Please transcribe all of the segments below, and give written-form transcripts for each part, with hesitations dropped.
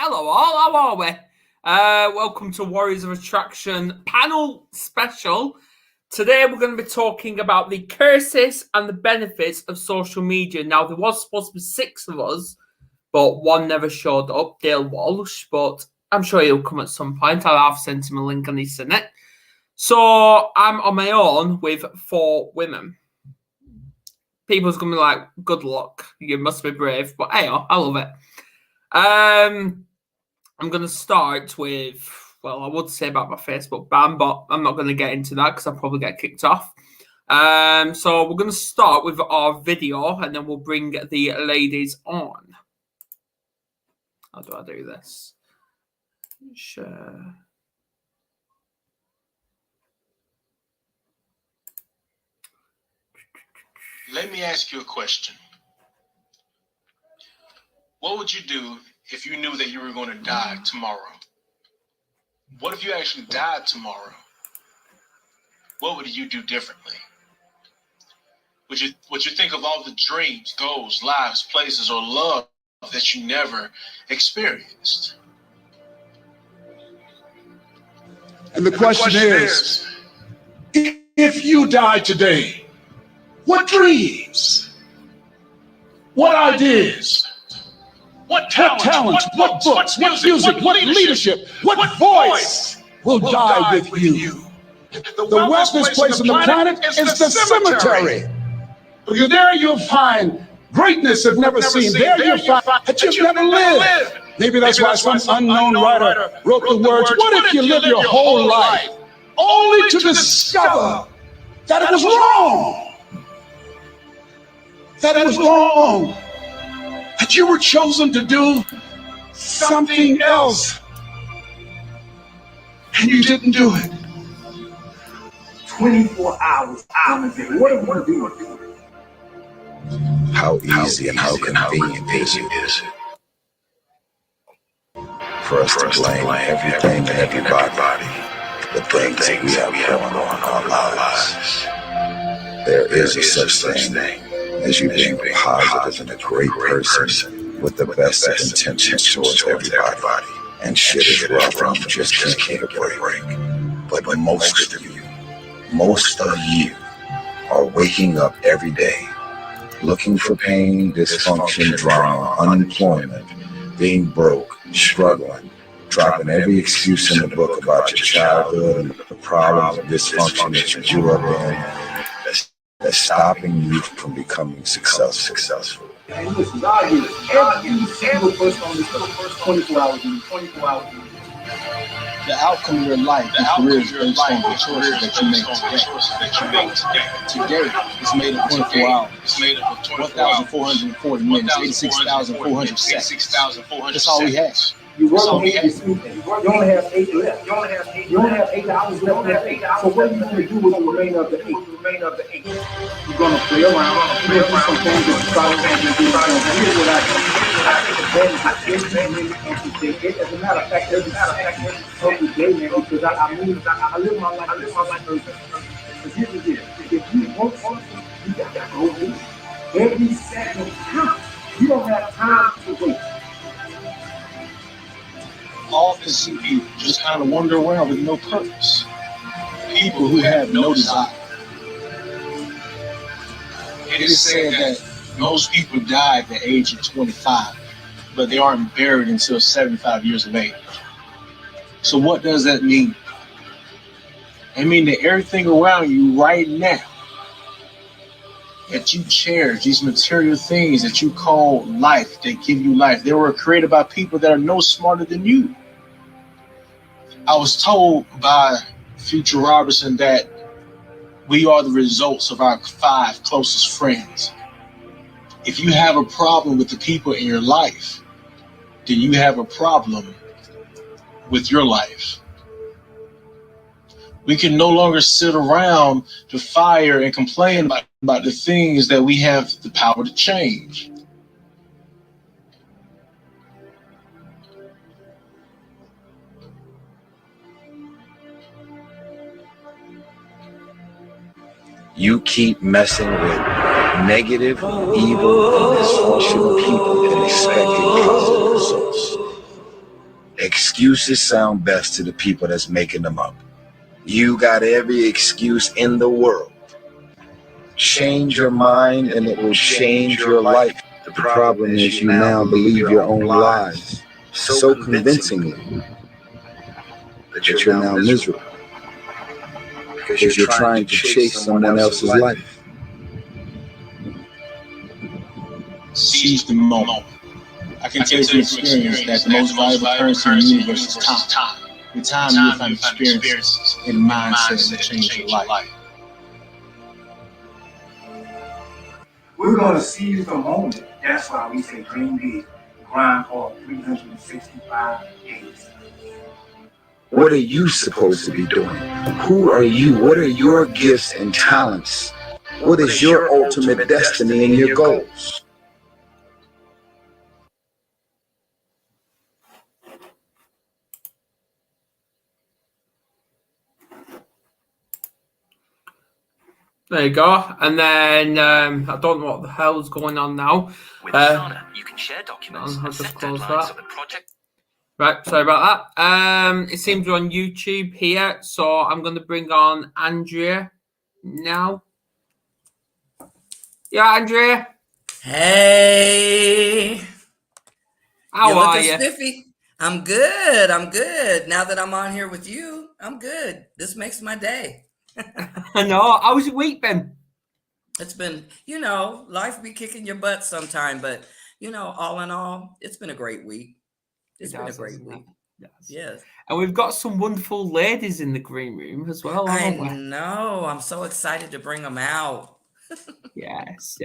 Hello all, how are we? Welcome to Warriors of Attraction panel special. Today we're going to be talking about the curses and the benefits of social media. Now, there was supposed to be 6 of us, but one never showed up, Dale Walsh, but I'm sure he'll come at some point. I'll have sent him a link and he's seen it. So I'm on my own with 4 women. People's going to be like, good luck, you must be brave, but hey, I love it. I'm going to start with, well, I would say about my Facebook ban, but I'm not going to get into that because I'll probably get kicked off. So we're going to start with our video and then we'll bring the ladies on. How do I do this? Share. Let me ask you a question. What would you do if you knew that you were going to die tomorrow? What if you actually died tomorrow? What would you do differently? Would you think of all the dreams, goals, lives, places, or love that you never experienced? And the question is, if you die today, what dreams, what ideas, what talent, what books, what music, what leadership, what voice will die with you? The wealthiest place on the planet is the cemetery. Because there you'll find greatness you've never seen. There you'll find that you've never lived. Maybe that's why some unknown writer wrote the words, what if you live your whole life only to discover that it was wrong? That it was wrong. That you were chosen to do something else. And you didn't do it. 24 hours out of it. What do you do? How easy and how convenient is it for us to blame everything and everybody the things that we have going on in our lives. There is a such thing as you being positive and a great person with the best of intentions towards everybody, and shit is rough and you just can't get a break. But most of you are waking up every day looking for pain, dysfunction, drama, unemployment, being broke, struggling, dropping every excuse in the book about your childhood and the problems and dysfunction that you grew up in that's stopping you from becoming successful. And listen, God is every single person on this earth, 24 hours in, 24 hours in. The outcome of your life, your career is based on the choices that you make today. Today is made of 24 hours. It's made up of 1,440 minutes, 86,400 seconds. That's all we have. You work 8 to sleep. You only have 8 left. You only have 8 hours left. So what are you going to do with the remainder of the 8? You're going to play around. You're going to do some things that you probably can't do. Here's what I do. As a matter of fact, every day, man, because I live my life perfect. Because here's the deal. If you want something, you got to go do it. Every second counts. You don't have time to wait. Often see people just kind of wander around with no purpose. People who have no desire. It is said that most people die at the age of 25, but they aren't buried until 75 years of age. So what does that mean? I mean that everything around you right now that you cherish, these material things that you call life, that give you life, they were created by people that are no smarter than you. I was told by Future Robertson that we are the results of our 5 closest friends. If you have a problem with the people in your life, then you have a problem with your life. We can no longer sit around to fire and complain about the things that we have the power to change. You keep messing with negative, evil, and dysfunctional people and expecting positive results. Excuses sound best to the people that's making them up. You got every excuse in the world. Change your mind and it will change your life. The problem is you now believe your own lies so convincingly that you're now miserable because you're trying to chase someone else's life. Seize the moment. I can tell you from experience that the most valuable currency in the universe is time. With time, you'll find experiences and mindsets that change your life. We're going to seize the moment. That's why we say dream big, grind hard 365 days. What are you supposed to be doing? Who are you? What are your gifts and talents? What is your ultimate destiny and your goals? There you go. And then I don't know what the hell's going on now. With Asana, you can share documents I'll and just set close deadlines that. of the project. Right, sorry about that. It seems we're on YouTube here, so I'm going to bring on Andrea now. Yeah, Andrea. Hey, How you're are looking you? spiffy. I'm good. I'm good. Now that I'm on here with you, I'm good. This makes my day. I know. How's your week been? It's been, life be kicking your butt sometime, but all in all, it's been a great week. It's been a great week. Yes. And we've got some wonderful ladies in the green room as well, I haven't we? know. I'm so excited to bring them out. Yes.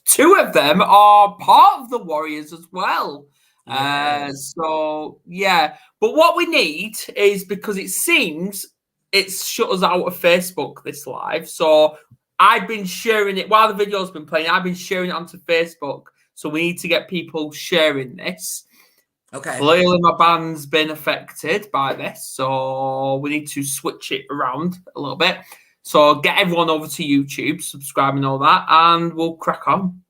Two of them are part of the Warriors as well. Yes. So, yeah. But what we need is, because it seems it's shut us out of Facebook, this live. So I've been sharing it while the video's been playing. I've been sharing it onto Facebook. So we need to get people sharing this. Okay. Clearly, my band's been affected by this, so we need to switch it around a little bit. So get everyone over to YouTube, subscribe and all that, and we'll crack on.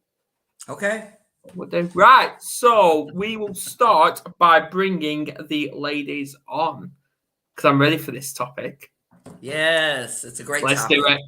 Okay. We'll do. Right, so we will start by bringing the ladies on, because I'm ready for this topic. Yes, it's a great Let's topic. do it.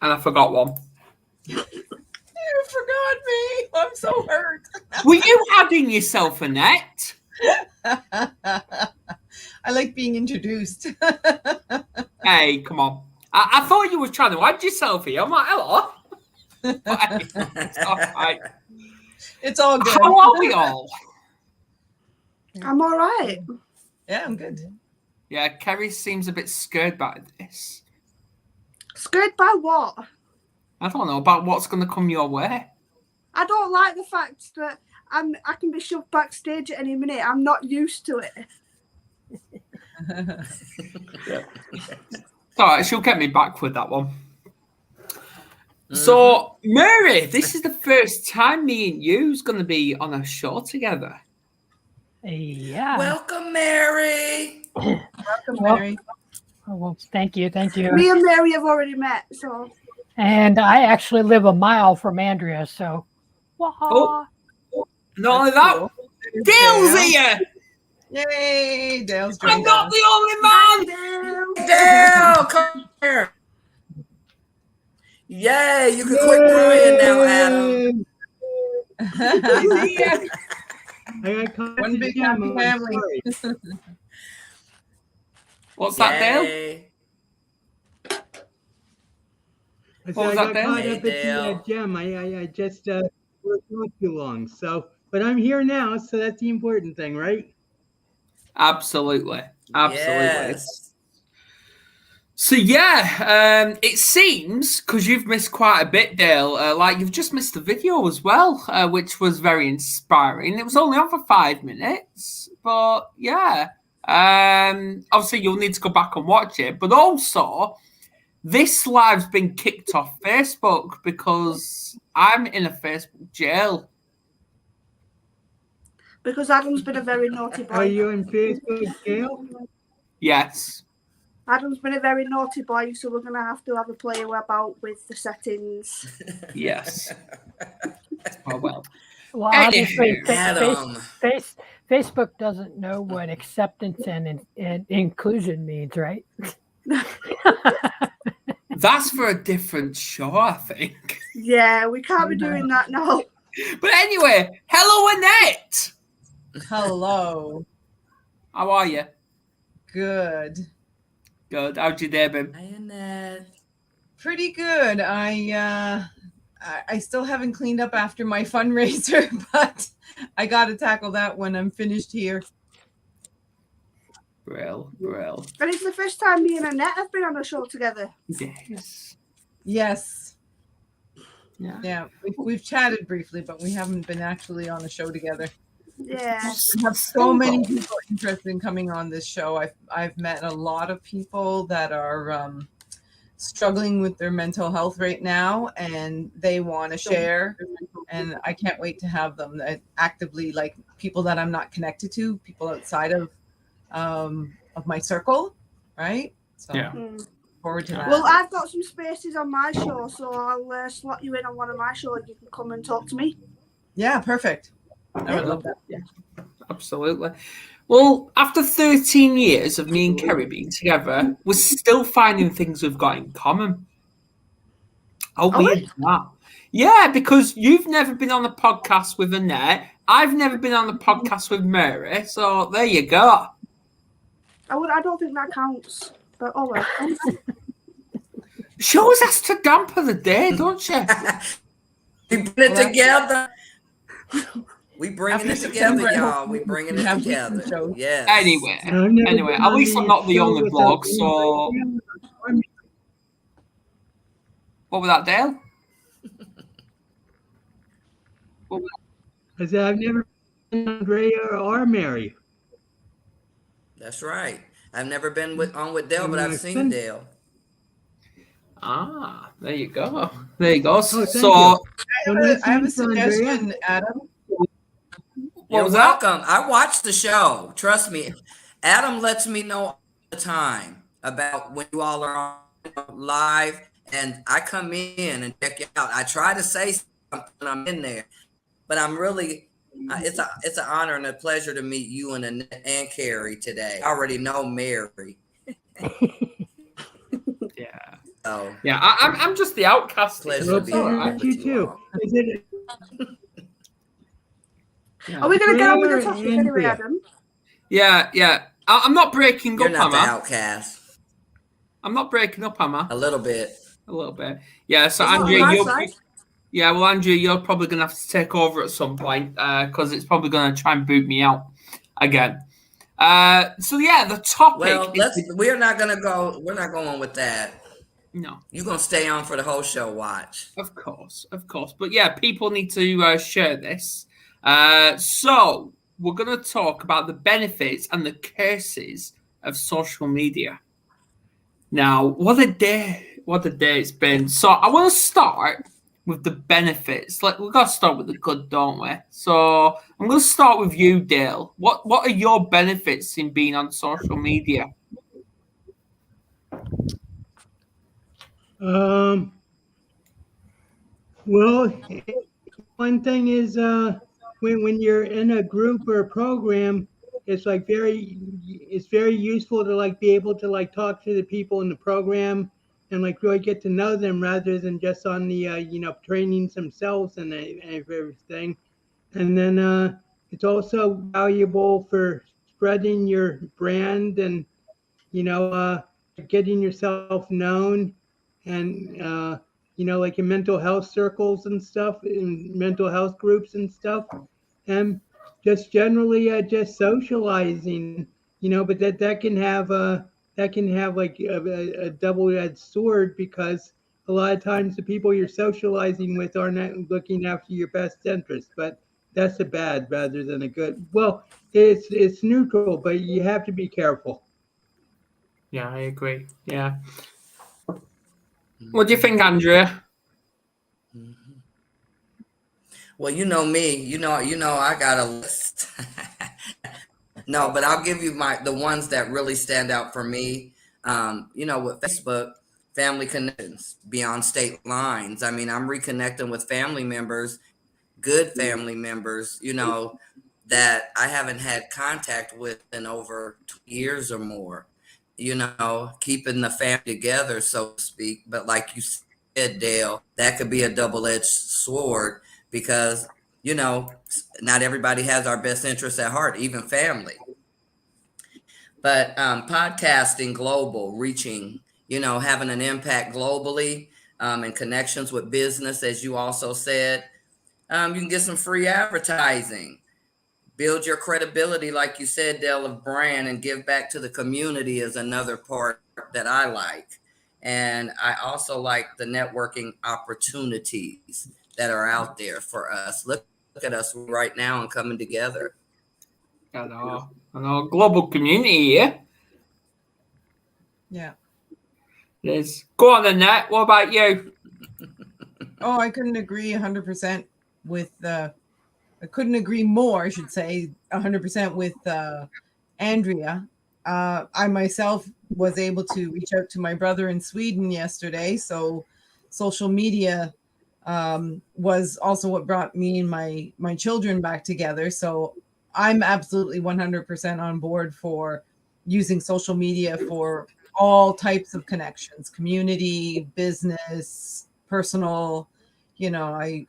And I forgot one. You forgot me. I'm so hurt. Were you adding yourself, Annette? I like being introduced. Hey, come on. I thought you were trying to add yourself here. I'm like, hello. It's all right. It's all good. How are we all? I'm all right. Yeah, I'm good. Yeah, Kerry seems a bit scared by this. Scared by what? I don't know about what's going to come your way. I don't like the fact that I can be shoved backstage at any minute. I'm not used to it. All right, she'll get me back with that one. So, Mary, this is the first time me and you's going to be on a show together. Yeah. Welcome, Mary. Welcome, Mary. Oh, well, thank you. Me and Mary have already met, so. And I actually live a mile from Andrea, so. Oh, not only that, Dale's here. Yay, Dale's I'm joined not us. the only man. Dale, come here. Yay, you can quit crying now, Adam. He's here. One big happy family. What's that, Dale? Yay. What was I that, got Dale? caught Hey, up at the Dale. gym. I just worked not too long. So, but I'm here now, so that's the important thing, right? Absolutely. Yes. So yeah, it seems, because you've missed quite a bit, Dale, like you've just missed the video as well, which was very inspiring. It was only on for 5 minutes, but yeah. Obviously you'll need to go back and watch it, but also this live's been kicked off Facebook because I'm in a Facebook jail. Because Adam's been a very naughty boy. Are you in Facebook jail? Yes. Adam's been a very naughty boy, so we're going to have a play about with the settings. Yes. Oh, well. Well, obviously, Adam. Facebook doesn't know what acceptance and inclusion means, right? That's for a different show, I think. Yeah, we can't be doing that now. But anyway, hello, Annette. Hello. How are you? Good. Good. How's your day been? Hi, Annette. Pretty good. I still haven't cleaned up after my fundraiser, but I got to tackle that when I'm finished here. Brill. And it's the first time me and Annette have been on a show together. Yes. Yes. Yeah. We've chatted briefly, but we haven't been actually on a show together. Yeah. I have so many people interested in coming on this show. I've met a lot of people that are struggling with their mental health right now, and they want to share. And I can't wait to have them actively, like people that I'm not connected to, people outside of my circle, right? So Yeah. forward to that. Well, I've got some spaces on my show, so I'll slot you in on one of my shows. You can come and talk to me. Yeah, perfect. I would love that. Yeah, absolutely. Well, after 13 years of me and Kerry being together, we're still finding things we've got in common. How weird is that? Yeah, because you've never been on a podcast with Annette. I've never been on a podcast with Mary. So there you go. I don't think that counts. But oh well. She always has to dampen the day, don't she? We bring it together. We bringing it together, y'all. We bringing it together. Yeah. Anyway, at least I'm not the only blog. So, what was that, Dale? I said I've never been on Andrea or Mary. That's right. I've never been on with Dale, but I've seen Dale. Ah, there you go. There you go. Oh, so I have a suggestion, Adam. You're welcome. I watch the show. Trust me. Adam lets me know all the time about when you all are on live, and I come in and check you out. I try to say something when I'm in there, but I'm really it's an honor and a pleasure to meet you and Annette and Carrie today. I already know Mary. Yeah. So yeah, I'm just the outcast. Pleasure to be here. You too. Is it? Are we going to get on with the topic anyway, Adam? Yeah. I'm not breaking You're up, not the am I? outcast. I'm not breaking up, am I? A little bit. Yeah, so Andrea, Andrea, you're probably going to have to take over at some point because it's probably going to try and boot me out again. So yeah, the topic. Well, we're not going with that. No. You're going to stay on for the whole show, watch. Of course. But yeah, people need to share this. So we're going to talk about the benefits and the curses of social media. Now, what a day it's been. So I want to start with the benefits. We've got to start with the good, don't we? So I'm going to start with you, Dale. What are your benefits in being on social media? Well, one thing is when you're in a group or a program, it's very useful to be able to talk to the people in the program and really get to know them rather than just on the trainings themselves and everything. And then it's also valuable for spreading your brand and getting yourself known. And in mental health circles and stuff, in mental health groups and stuff, and just generally just socializing, but that can have that can have like a double-edged sword, because a lot of times the people you're socializing with are not looking after your best interest. But that's a bad rather than a good. Well, it's neutral, but you have to be careful. Yeah, I agree. Yeah. What do you think, Andrea? Well, you know me, you know, I got a list. No, but I'll give you the ones that really stand out for me. With Facebook, family connections beyond state lines. I mean, I'm reconnecting with family members, good family members, that I haven't had contact with in over 2 years or more, keeping the family together, so to speak. But like you said, Dale, that could be a double-edged sword, because, not everybody has our best interests at heart, even family. But podcasting global, reaching, having an impact globally, and connections with business, as you also said. You can get some free advertising, build your credibility, like you said, Dale, of brand, and give back to the community is another part that I like. And I also like the networking opportunities that are out there for us. Look at us right now and coming together. I know. Global community here. Yeah. Liz, go on, Annette. What about you? Oh, I couldn't agree 100% with I couldn't agree more, I should say, 100% with Andrea. I myself was able to reach out to my brother in Sweden yesterday. So social media was also what brought me and my children back together. So I'm absolutely 100% on board for using social media for all types of connections, community, business, personal. I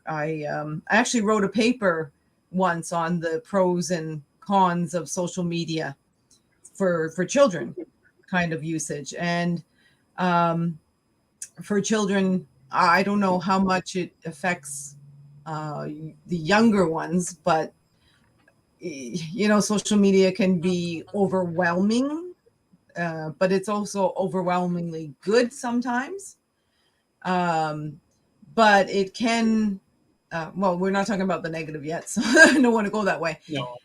actually wrote a paper once on the pros and cons of social media for children kind of usage. And for children, I don't know how much it affects the younger ones, but social media can be overwhelming, but it's also overwhelmingly good sometimes. But it can, well, we're not talking about the negative yet, so I don't want to go that way. No.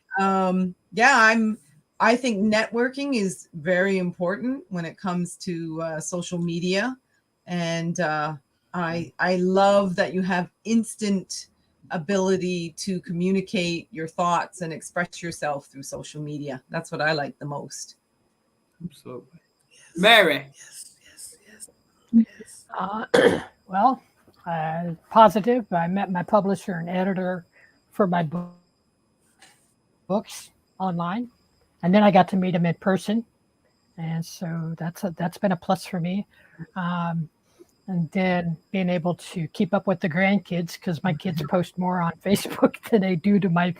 I think networking is very important when it comes to social media. And I love that you have instant ability to communicate your thoughts and express yourself through social media. That's what I like the most. Absolutely. Mary. Yes. Well, positive. I met my publisher and editor for my books online, and then I got to meet him in person, and so that's been a plus for me. And then being able to keep up with the grandkids, because my kids post more on Facebook than they do to my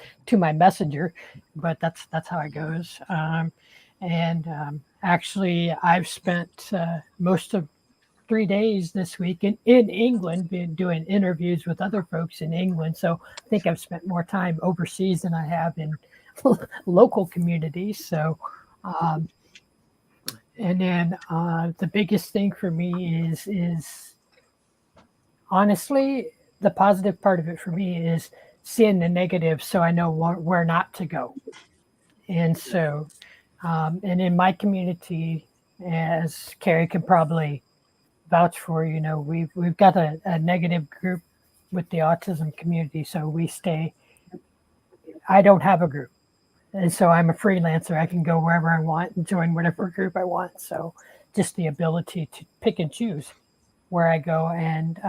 messenger, but that's how it goes. Actually, I've spent most of 3 days this week in England, been doing interviews with other folks in England. So I think I've spent more time overseas than I have in local communities. So, and then the biggest thing for me is honestly, the positive part of it for me is seeing the negative, so I know where not to go. And so, and in my community, as Carrie can probably vouch for, we've got a negative group with the autism community, so we stay. I don't have a group, and so I'm a freelancer. I can go wherever I want and join whatever group I want. So just the ability to pick and choose where I go, and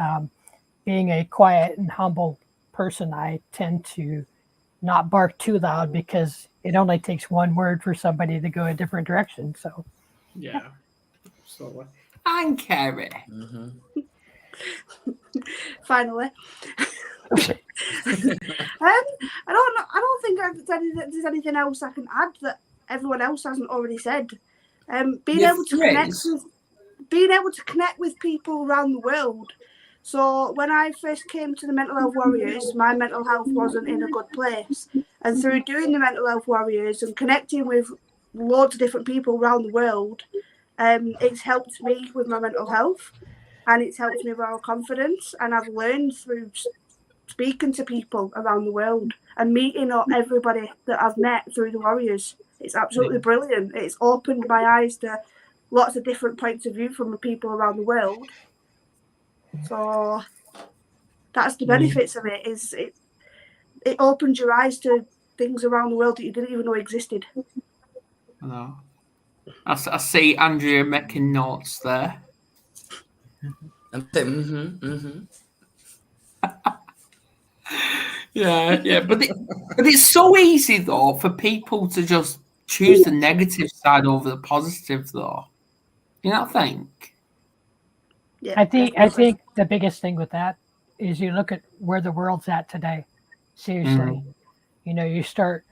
being a quiet and humble person, I tend to not bark too loud, because it only takes one word for somebody to go a different direction. So yeah. So and Carrie. Mm-hmm. Finally. I don't think there's anything else I can add that everyone else hasn't already said. Being able to connect with people around the world. So when I first came to the Mental Health Warriors, my mental health wasn't in a good place. And through doing the Mental Health Warriors and connecting with loads of different people around the world, It's helped me with my mental health, and it's helped me with our confidence. And I've learned through speaking to people around the world and meeting everybody that I've met through the Warriors. It's absolutely brilliant. It's opened my eyes to lots of different points of view from the people around the world. So that's the benefits of it. Is it opens your eyes to things around the world that you didn't even know existed. I know. I see Andrea making notes there. Yeah, but it's so easy though for people to just choose the negative side over the positive, though. You not think? Yeah, I think the biggest thing with that is you look at where the world's at today. Seriously, you know, you start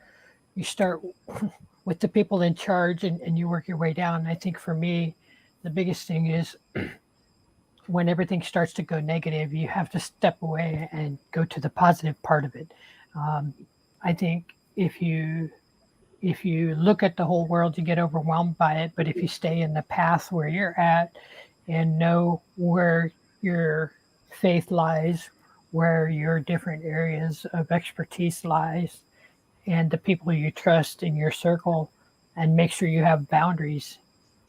with the people in charge, and you work your way down. I think for me, the biggest thing is when everything starts to go negative, you have to step away and go to the positive part of it. I think if you look at the whole world, you get overwhelmed by it. But if you stay in the path where you're at and know where your faith lies, where your different areas of expertise lies, and the people you trust in your circle, and make sure you have boundaries,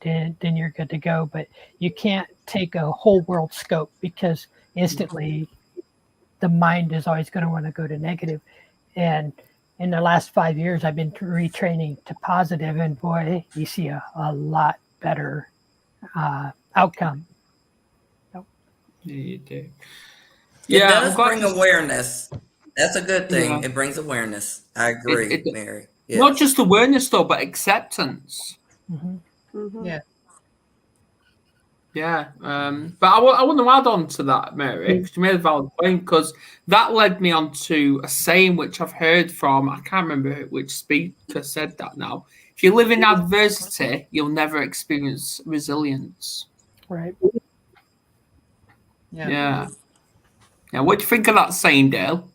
then you're good to go. But you can't take a whole world scope, because instantly the mind is always going to want to go to negative. And in the last 5 years, I've been retraining to positive, and boy, you see a lot better outcome. Yeah, you do. It does bring awareness. That's a good thing. Yeah. It brings awareness. I agree, Mary. Yes. Not just awareness, though, but acceptance. Yeah. Yeah. But I want to add on to that, Mary, because you made a valid point, because that led me on to a saying which I've heard from, I can't remember which speaker said that now. If you live in adversity, you'll never experience resilience. Right. Yeah. What do you think of that saying, Dale?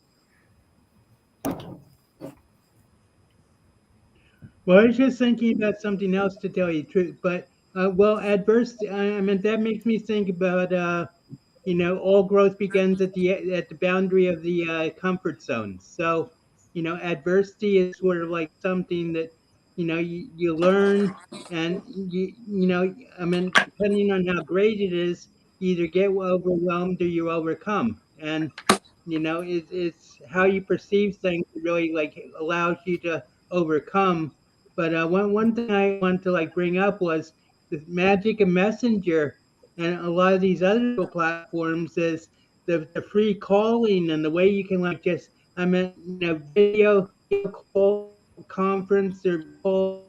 Well, I was just thinking about something else, to tell you the truth. But, adversity, I mean, that makes me think about, all growth begins at the boundary of the comfort zone. So, adversity is sort of like something that, you learn, and, depending on how great it is, you either get overwhelmed or you overcome. And, it's how you perceive things that really, allows you to overcome. But one thing I want to bring up was the magic of Messenger and a lot of these other platforms is the free calling, and the way you can video call conference or call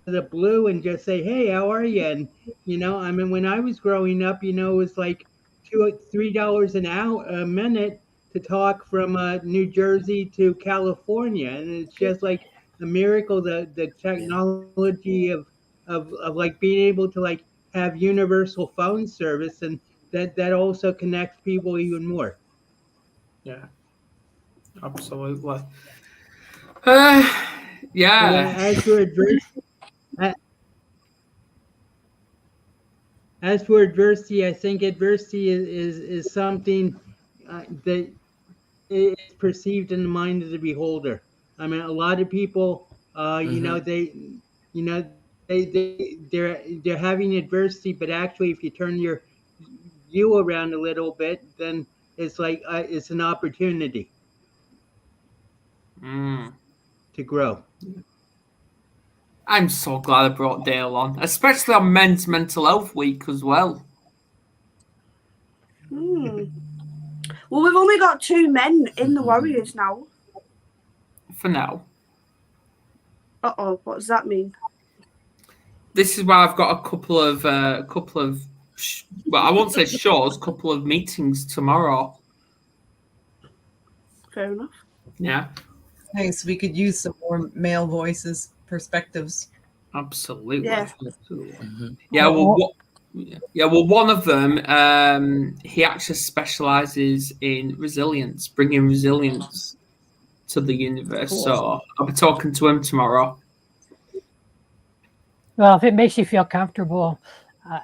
the blue and just say, hey, how are you? And when I was growing up, it was like $3 an hour a minute to talk from New Jersey to California, and it's just like a miracle, the technology of being able to have universal phone service, and that also connects people even more. Yeah, absolutely. Yeah. As for adversity, I think adversity is something that is perceived in the mind of the beholder. I mean, a lot of people, they're having adversity, but actually, if you turn your view around a little bit, then it's like it's an opportunity to grow. I'm so glad I brought Dale on, especially on Men's Mental Health Week as well. Well, we've only got 2 men in the Warriors now. For now. Uh-oh, what does that mean? This is why I've got a couple of well, I won't say shows, couple of meetings tomorrow. Fair enough. Yeah. Thanks. We could use some more male voices, perspectives. Absolutely. Yeah. Yeah. Well, one of them, he actually specializes in resilience, bringing resilience to the universe. Cool. So I'll be talking to him tomorrow. Well, if it makes you feel comfortable,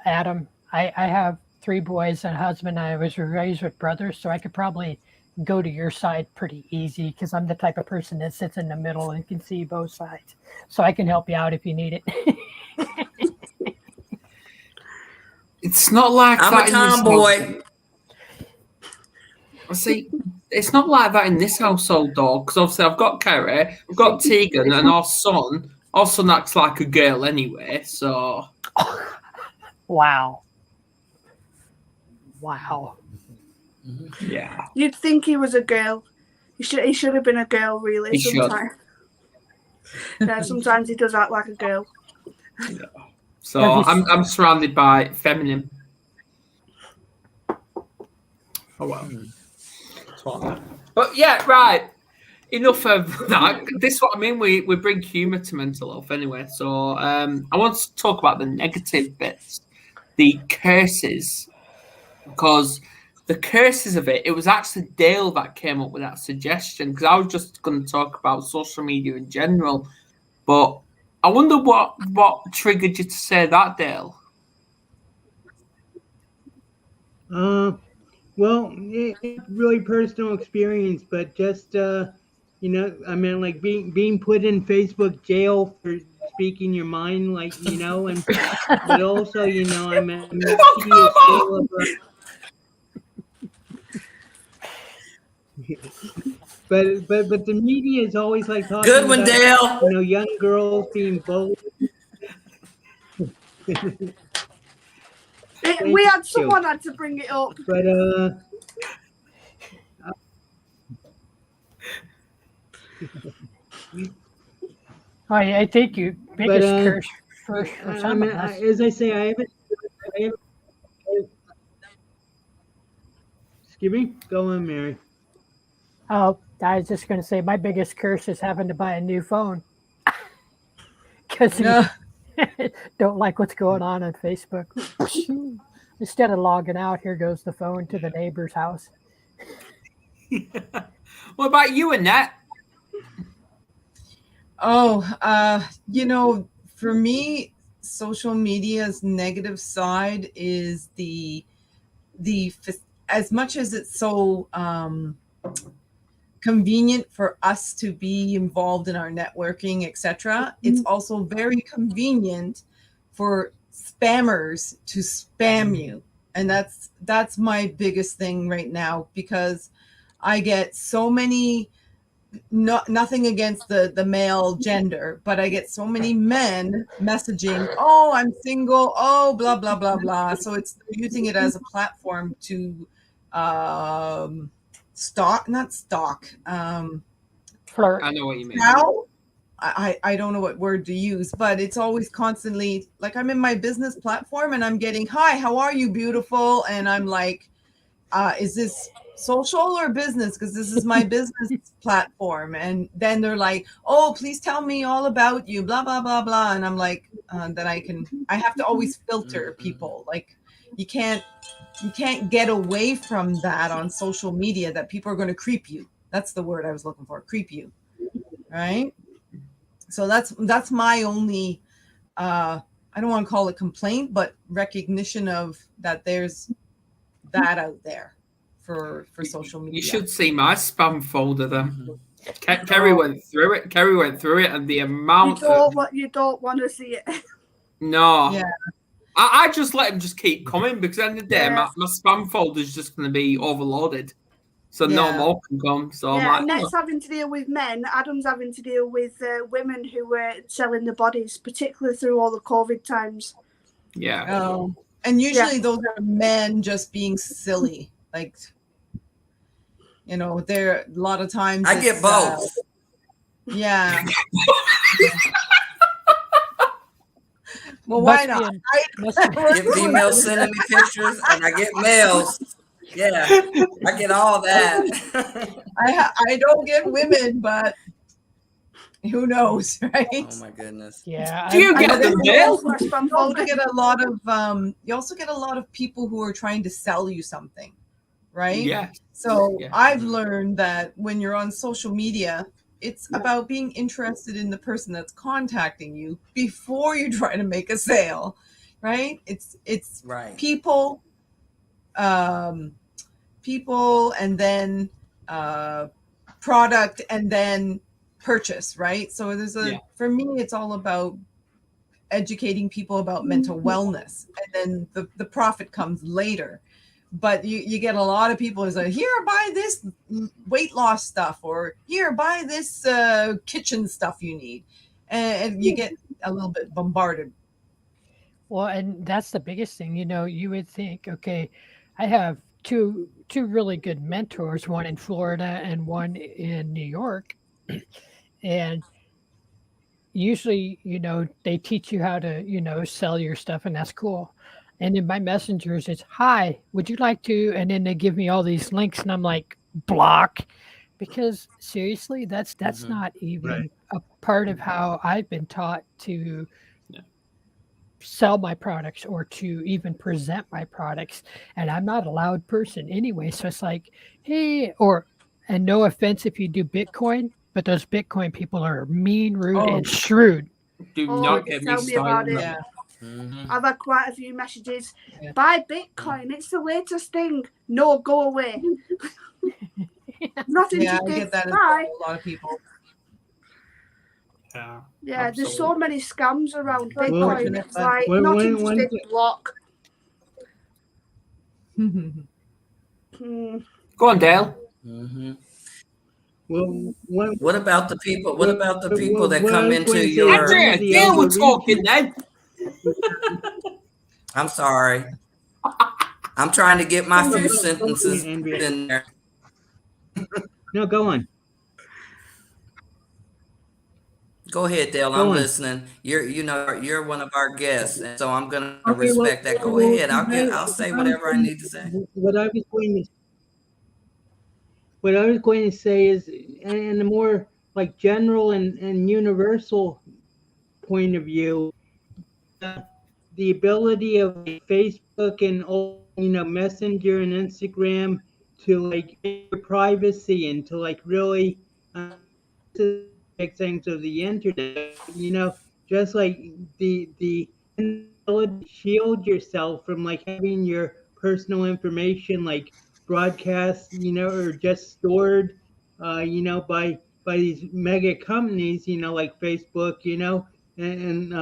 Adam, I have 3 boys and a husband. I was raised with brothers, so I could probably go to your side pretty easy because I'm the type of person that sits in the middle and can see both sides. So I can help you out if you need it. It's not like I'm that a tomboy. See, it's not like that in this household, though, because obviously I've got Kerry, I've got Tegan, and our son. Our son acts like a girl anyway, so. Wow. Wow. Yeah. You'd think he was a girl. He should have been a girl, really. He should. Sometimes. Yeah, sometimes he does act like a girl. Yeah. So I'm surrounded by feminine. Oh well. But yeah, right. Enough of that. This is what I mean. We bring humour to mental health anyway. So I want to talk about the negative bits, the curses, because the curses of it was actually Dale that came up with that suggestion, because I was just going to talk about social media in general. But I wonder what triggered you to say that, Dale? Well, it's really personal experience, but just you know, I mean, like being put in Facebook jail for speaking your mind, like, you know, and but also, you know, I mean, but the media is always like talking Good one, about, Dale. you know, young girls being bullied. Someone had to bring it up. But I think you biggest curse for some of us. as I say, I haven't. Excuse me. Go on, Mary. Oh, I was just going to say my biggest curse is having to buy a new phone because don't like what's going on Facebook. Instead of logging out, here goes the phone to the neighbor's house. What about you, Annette? Oh, you know, for me, social media's negative side is the as much as it's so convenient for us to be involved in our networking, etc., it's also very convenient for spammers to spam you. And that's my biggest thing right now, because I get so many, nothing against the male gender, but I get so many men messaging, oh, I'm single, oh, blah, blah, blah, blah. So it's using it as a platform to flirt. I know what you mean. Now, I don't know what word to use, but it's always constantly like I'm in my business platform and I'm getting, hi, how are you, beautiful? And I'm like, is this social or business? Because this is my business platform. And then they're like, oh, please tell me all about you, blah, blah, blah, blah. And I'm like, I have to always filter people. Like you can't get away from that on social media, that people are going to creep you. That's the word I was looking for, creep you. Right? So that's my only, I don't want to call it complaint, but recognition of that there's that out there for social media. You should see my spam folder then. Kerry went through it. Kerry went through it, and the amount you don't want to see it. No. Yeah. I just let him just keep coming, because at the end of the day, my spam folder is just going to be overloaded. So no more can come. So yeah, Net's having to deal with men. Adam's having to deal with women who were selling their bodies, particularly through all the COVID times. Yeah. Oh, and usually those are men just being silly. Like, you know, there a lot of times I get both. Yeah. Well, why not? I get females sending me pictures, and I get males. Yeah, I get all that. I don't get women, but who knows, right? Oh my goodness. Yeah. Do you get them, Dale? You also get a lot of you also get a lot of people who are trying to sell you something, right? Yeah. So I've learned that when you're on social media, it's about being interested in the person that's contacting you before you try to make a sale, right? It's right. people, people, and then product, and then purchase, right? So for me, it's all about educating people about mental wellness, and then the profit comes later. But you get a lot of people who say, here, buy this weight loss stuff, or here, buy this kitchen stuff you need. And you get a little bit bombarded. Well, and that's the biggest thing. You would think, okay, I have two really good mentors, one in Florida and one in New York. And usually, they teach you how to, sell your stuff, and that's cool. And in my messengers, it's, hi, would you like to? And then they give me all these links, and I'm like, block. Because seriously, that's not even a part of how I've been taught to sell my products or to even present my products. And I'm not a loud person anyway. So it's like, hey, and no offense if you do Bitcoin, but those Bitcoin people are mean, rude, and shrewd. Do not get me started. Yeah. I've had quite a few messages. Buy Bitcoin, it's the latest thing. No, go away. Not I get that as well, a lot of people. Yeah, there's so many scams around Bitcoin. It's like not interested, block. Go on, Dale. Well, what about the people? What about the people that come into your? Andrea, Dale was talking then. I'm sorry. I'm trying to get my few sentences in there. No, go on. Go ahead, Dale. I'm listening. You're one of our guests, and so I'm gonna respect that. Go ahead. I'll say whatever I need to say. What I was going to say is, in a more like general and universal point of view, the ability of Facebook and Messenger and Instagram to like your privacy and to like really things of the internet, just like the ability to shield yourself from like having your personal information like broadcast, or just stored, by these mega companies, like Facebook, and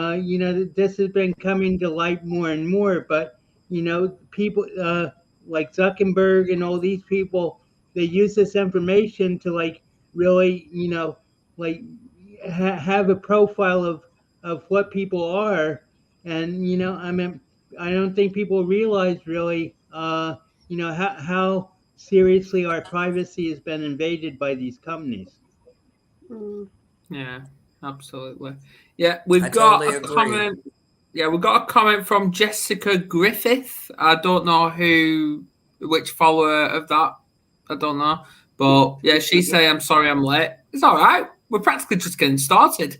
this has been coming to light more and more. But people like Zuckerberg and all these people, they use this information to like really, like have a profile of what people are. And I don't think people realize really how seriously our privacy has been invaded by these companies. Yeah, absolutely. Yeah, we've got a comment. Yeah, we've got a comment from Jessica Griffith. I don't know which follower of that. I don't know. But yeah, she say, I'm sorry I'm late. It's all right. We're practically just getting started.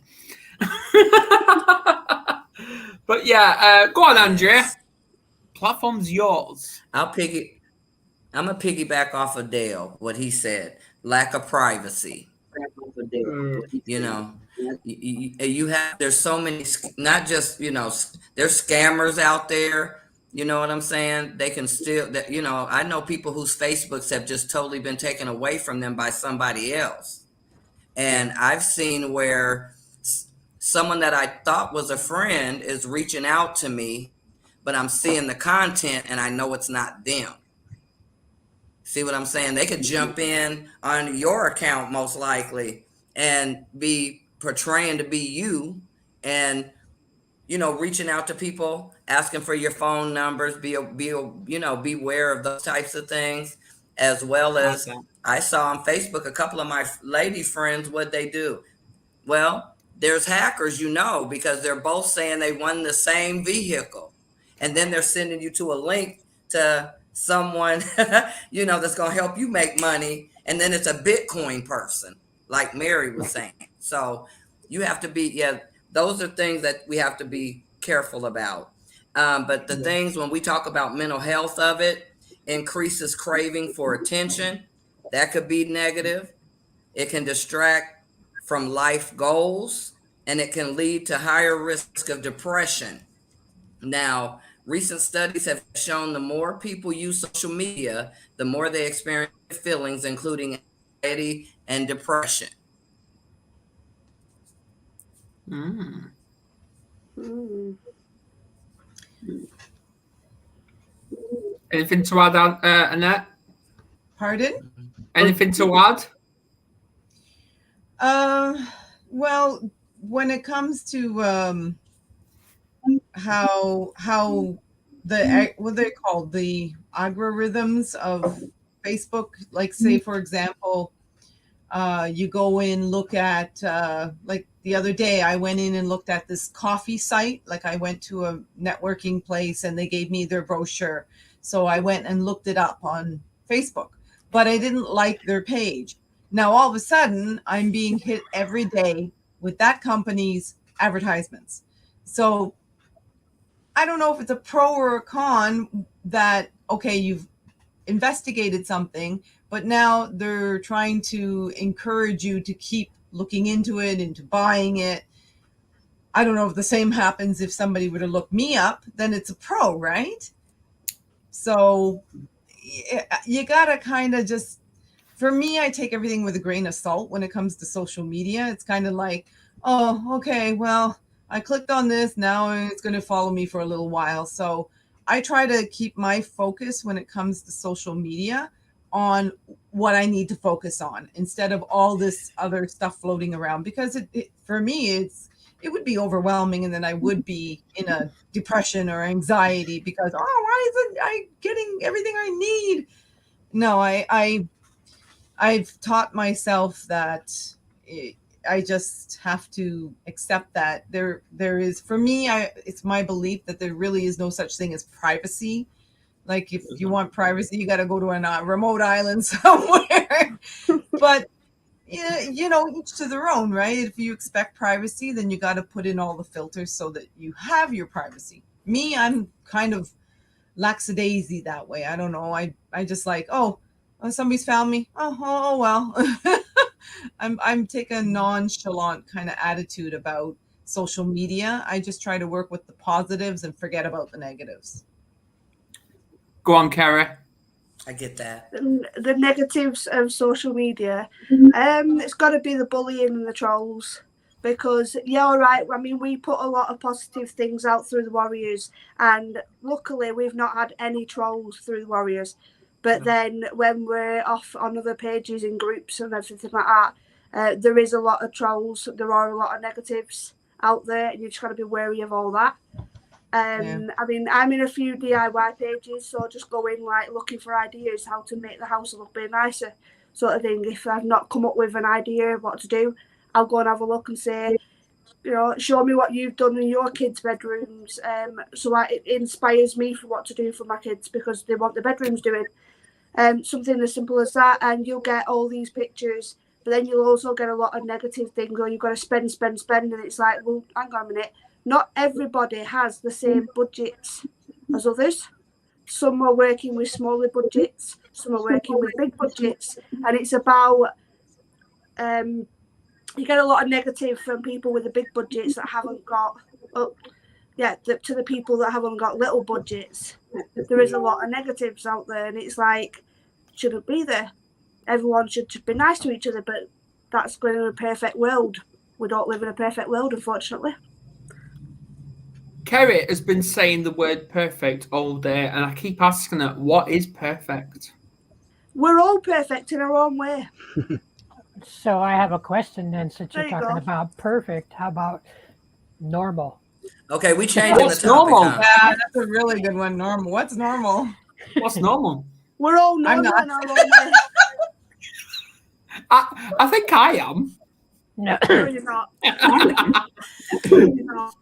But yeah, go on, Andrea. Platform's yours. I'm gonna piggyback off of Dale, what he said. Lack of privacy. There's so many, not just, there's scammers out there. You know what I'm saying? They can still, I know people whose Facebooks have just totally been taken away from them by somebody else. And I've seen where someone that I thought was a friend is reaching out to me, but I'm seeing the content and I know it's not them. See what I'm saying? They could jump in on your account most likely and be portraying to be you and, reaching out to people, asking for your phone numbers, beware of those types of things, as well as I saw on Facebook a couple of my lady friends, what they do. Well, there's hackers, because they're both saying they won the same vehicle. And then they're sending you to a link to someone, that's going to help you make money. And then it's a Bitcoin person, like Mary was saying. So you have to be, those are things that we have to be careful about. But the things when we talk about mental health of it, increases craving for attention. That could be negative. It can distract from life goals, and it can lead to higher risk of depression. Now, recent studies have shown the more people use social media, the more they experience feelings, including anxiety and depression. Mm. Mm. Anything to add, Annette? Pardon? Anything to add? Well, when it comes to how the what they called the algorithms of Facebook, like say for example, you go in, look at like the other day I went in and looked at this coffee site. Like I went to a networking place and they gave me their brochure, so I went and looked it up on Facebook, but I didn't like their page. Now all of a sudden I'm being hit every day with that company's advertisements. So I don't know if it's a pro or a con that, okay, you've investigated something, but now they're trying to encourage you to keep looking into it, into buying it. I don't know if the same happens if somebody were to look me up, then it's a pro, right? So you gotta kind of just, for me, I take everything with a grain of salt when it comes to social media. It's kind of like, oh, okay, well, I clicked on this, now it's going to follow me for a little while. So I try to keep my focus when it comes to social media on what I need to focus on instead of all this other stuff floating around, because it for me, it would be overwhelming, and then I would be in a depression or anxiety because, oh, why isn't I getting everything I need? No, I've taught myself that I just have to accept that there is, for me, it's my belief that there really is no such thing as privacy. Like if you want privacy, you got to go to a remote island somewhere. But you know, each to their own, right? If you expect privacy, then you got to put in all the filters so that you have your privacy. Me, I'm kind of lackadaisy that way. I don't know. I just like, oh, somebody's found me. Oh well. I'm taking a nonchalant kind of attitude about social media. I just try to work with the positives and forget about the negatives. Go on, Kerry. I get that. The negatives of social media, it's got to be the bullying and the trolls. Because you're right. I mean, we put a lot of positive things out through the Warriors, and luckily we've not had any trolls through the Warriors. But then when we're off on other pages in groups and everything like that, there is a lot of trolls. There are a lot of negatives out there, and you just got to be wary of all that. I mean, I'm in a few DIY pages, so just go in like looking for ideas how to make the house a little bit nicer, sort of thing. If I've not come up with an idea of what to do, I'll go and have a look and say, you know, show me what you've done in your kids' bedrooms. So it inspires me for what to do for my kids because they want the bedrooms doing. Something as simple as that, and you'll get all these pictures, but then you'll also get a lot of negative things, or you've got to spend, and it's like, well, hang on a minute. Not everybody has the same budgets as others. Some are working with smaller budgets, some are working with big budgets, and it's about you get a lot of negative from people with the big budgets that haven't got to the people that haven't got little budgets. There is a lot of negatives out there, and it's like, shouldn't be there. Everyone should be nice to each other, but that's going in a perfect world. We don't live in a perfect world, unfortunately. Kerry has been saying the word perfect all day, and I keep asking her, what is perfect? We're all perfect in our own way. So I have a question then, since you're talking go. about perfect, how about normal? Okay, we changed the topic. Normal? Huh? Yeah, that's a really good one. Normal. What's normal? What's normal? We're all normal in our own way. I think I am. No. No, you're not. You're not.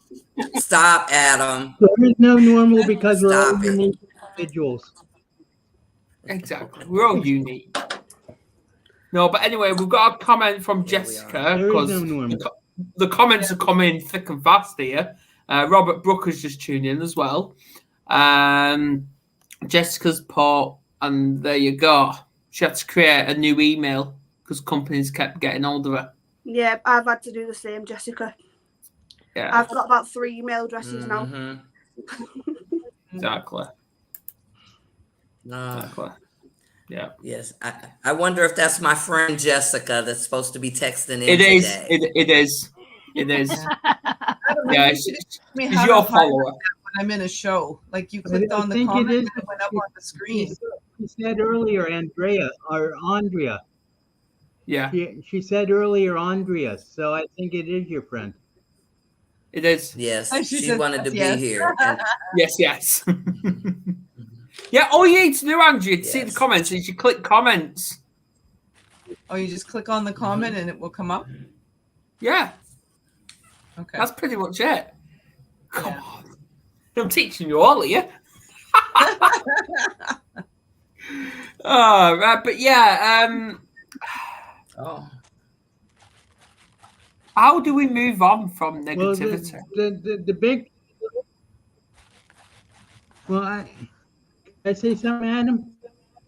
Stop, Adam. There is no normal because we're all Stop it. unique individuals. Exactly. We're all unique. No, but anyway, we've got a comment from Jessica There is because no normal. the comments are coming thick and fast here. Robert Brooker's just tuned in as well. Jessica's put, and there you go. She had to create a new email because companies kept getting hold of her. Yeah, I've had to do the same, Jessica. Yeah. I've got about 3 email addresses now. Exactly. Exactly. Yeah. Yes. I wonder if that's my friend Jessica that's supposed to be texting in It is. today. It is. It is. Yeah, she's how your to highlight follower. that when I'm in a show. Like you clicked on the think comment it and is. it went up on the screen. She said earlier, Andrea or Andrea. Yeah. She said earlier, Andrea. So I think it is your friend. It is. Yes. She She said wanted to yes. be here. And Yes. Yeah, all you need to do, Andrea, to see the Yes. comments is you click comments. Oh, you just click on the comment and it will come up? Yeah. Okay. That's pretty much it. Come on. I'm teaching you all of you. Oh, right, but yeah, how do we move on from negativity? Well, the big. Well, I say something, Adam.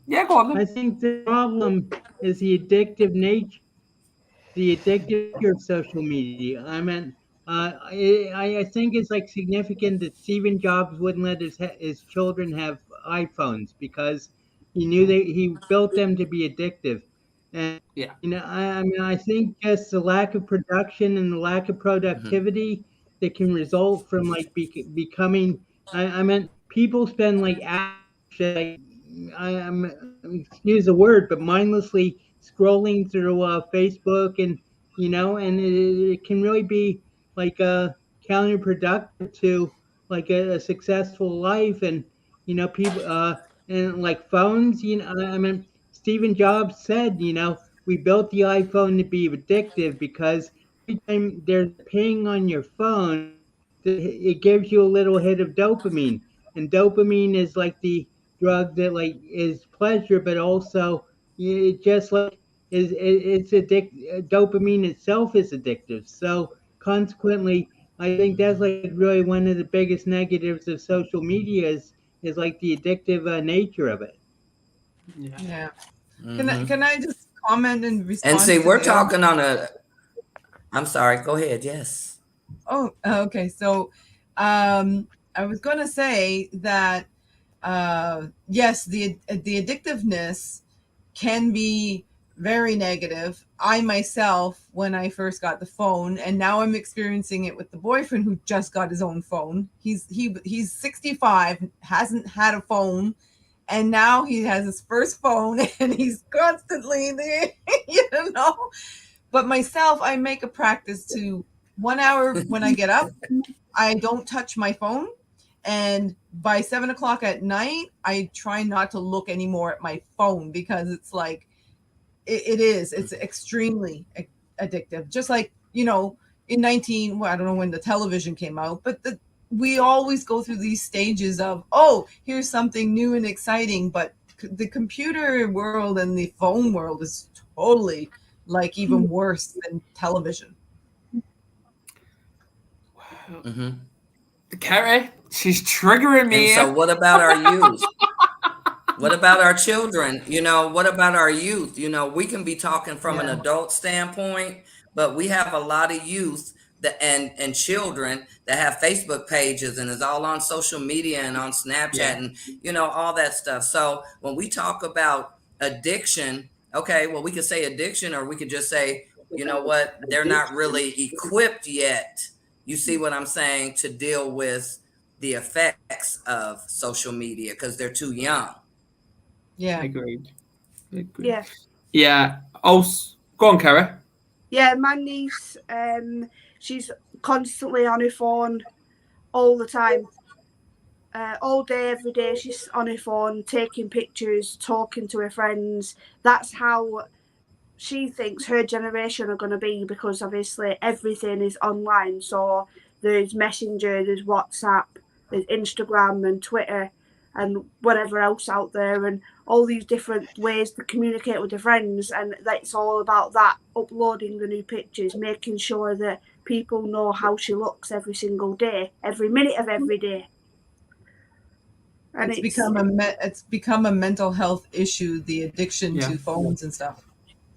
Yeah, go on. I think the problem is the addictive nature, of social media. I mean, I think it's like significant that Stephen Jobs wouldn't let his children have iPhones because he knew he built them to be addictive. And yeah, I mean, I think just the lack of production and the lack of productivity that can result from like becoming. I mean, people spend like hours, excuse the word, but mindlessly scrolling through Facebook and and it can really be like counterproductive to like a successful life and people and like phones. I mean, Stephen Jobs said, we built the iPhone to be addictive because every time there's ping on your phone, it gives you a little hit of dopamine, and dopamine is like the drug that like is pleasure, but also it just like it's dopamine itself is addictive. So consequently, I think that's like really one of the biggest negatives of social media is like the addictive nature of it. Yeah. Can I just comment and respond? And see, to we're the talking on a. I'm sorry. Go ahead. Yes. Oh, okay. So, I was going to say that yes, the addictiveness can be very negative. I myself, when I first got the phone, and now I'm experiencing it with the boyfriend who just got his own phone. He's 65, hasn't had a phone, and now he has his first phone, and he's constantly there, But myself, I make a practice to 1 hour when I get up, I don't touch my phone. And by 7 o'clock at night, I try not to look anymore at my phone because it's like, it's extremely addictive. Just like, in I don't know when the television came out, but we always go through these stages of, oh, here's something new and exciting. But the computer world and the phone world is totally like even worse than television. Carrie, she's triggering me. And so what about our youth? What about our children? What about our youth? We can be talking from an adult standpoint, but we have a lot of youth and children that have Facebook pages and is all on social media and on Snapchat and all that stuff. So when we talk about addiction, okay, well, we could say addiction, or we could just say, they're not really equipped yet. You see what I'm saying? To deal with the effects of social media because they're too young. Yeah. Agreed. Yeah. Yeah. Oh, go on, Carrie. Yeah, my niece, she's constantly on her phone all the time. All day, every day, she's on her phone, taking pictures, talking to her friends. That's how she thinks her generation are going to be, because obviously everything is online. So there's Messenger, there's WhatsApp, there's Instagram and Twitter and whatever else out there, and all these different ways to communicate with your friends. And that's all about that, uploading the new pictures, making sure that people know how she looks every single day, every minute of every day. And it's become a mental health issue, the addiction to phones and stuff.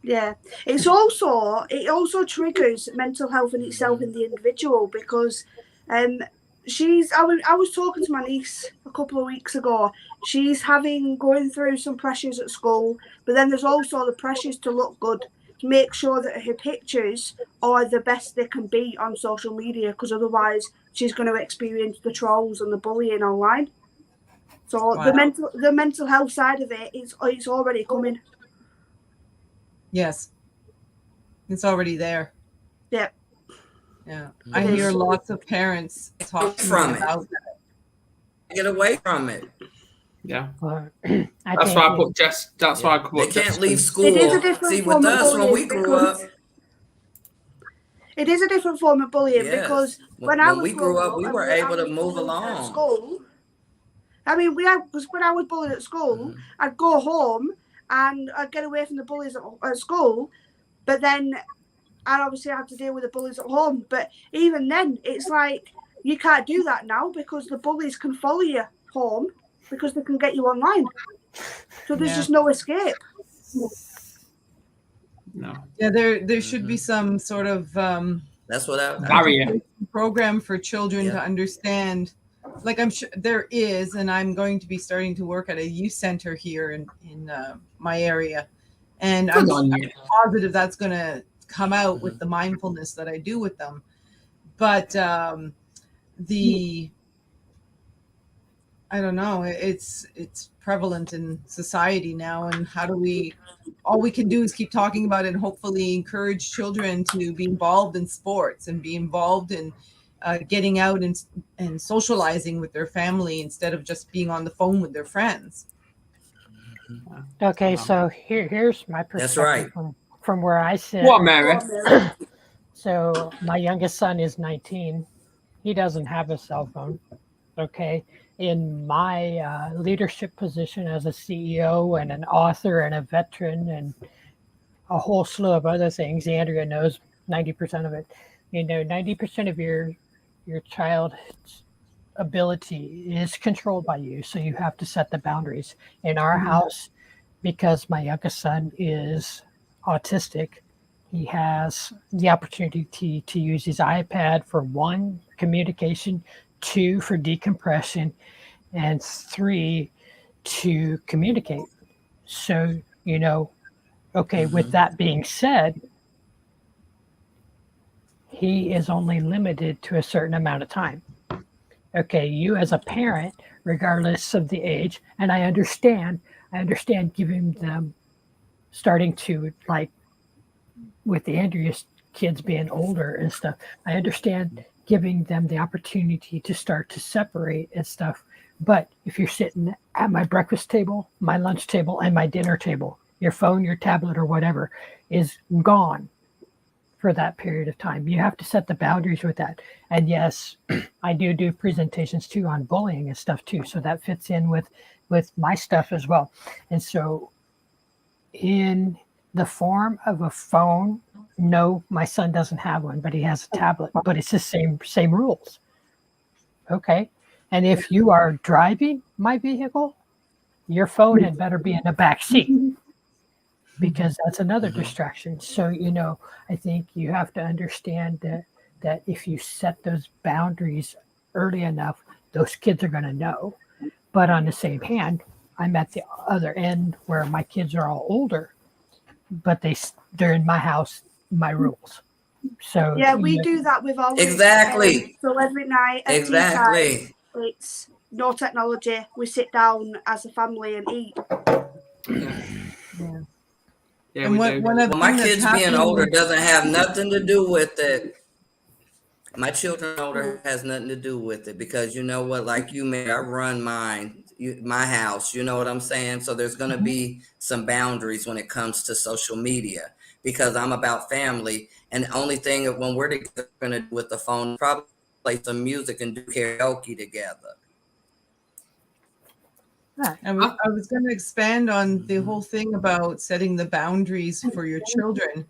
Yeah, it also triggers mental health in itself in the individual because I was talking to my niece a couple of weeks ago. She's going through some pressures at school, but then there's also the pressures to look good, to make sure that her pictures are the best they can be on social media, because otherwise she's going to experience the trolls and the bullying online. So Wow. the mental health side of it's already coming. Yes. It's already there. Yeah. Yeah. I hear lots of parents talk from it. about that. Get away from it. Yeah. That's why I put Jess. That's why I put. They can't leave school. It is a different See, form with of us when we bullying grew up. It is a different form of bullying Yes. because When I we was grew up, growing we up were and able I to was move bullied along. at school. I mean, because when I was bullied at school, I'd go home and I'd get away from the bullies at school, but then I'd obviously have to deal with the bullies at home. But even then, it's like you can't do that now because the bullies can follow you home because they can get you online. So there's just no escape. No. Yeah, there should be some sort of that's what I barrier program for children to understand. Like I'm sure there is, and I'm going to be starting to work at a youth center here in my area, and I'm positive that's going to come out with the mindfulness that I do with them. But I don't know, it's prevalent in society now, and all we can do is keep talking about it and hopefully encourage children to be involved in sports and be involved in getting out and socializing with their family instead of just being on the phone with their friends. Okay, so here's my perspective from where I sit. What, Mary? So my youngest son is 19. He doesn't have a cell phone. Okay. In my leadership position as a CEO and an author and a veteran and a whole slew of other things, Andrea knows 90% of it. 90% of your child's ability is controlled by you. So you have to set the boundaries. In our house, because my youngest son is autistic, he has the opportunity to use his iPad for 1, communication, 2, for decompression, and 3, to communicate. So, okay, with that being said, he is only limited to a certain amount of time. Okay, you as a parent, regardless of the age, and I understand giving them, starting to, like, with the Andrea's kids being older and stuff, I understand giving them the opportunity to start to separate and stuff. But if you're sitting at my breakfast table, my lunch table, and my dinner table, your phone, your tablet, or whatever is gone for that period of time. You have to set the boundaries with that. And yes, I do presentations too on bullying and stuff too. So that fits in with my stuff as well. And so in the form of a phone, no, my son doesn't have one, but he has a tablet, but it's the same rules. Okay. And if you are driving my vehicle, your phone had better be in the back seat, because that's another distraction. So, I think you have to understand that if you set those boundaries early enough, those kids are going to know. But on the same hand, I'm at the other end where my kids are all older, but they're in my house, my rules. So yeah, we do that with our exactly. So every night at tea time, it's no technology. We sit down as a family and eat. Yeah, and my kids being older doesn't have nothing to do with it. My children older has nothing to do with it, because you know what, like you, Mary, I run my house, you know what I'm saying? So there's going to be some boundaries when it comes to social media, because I'm about family. And the only thing when we're together going to do with the phone, probably play some music and do karaoke together. I was going to expand on the whole thing about setting the boundaries for your children,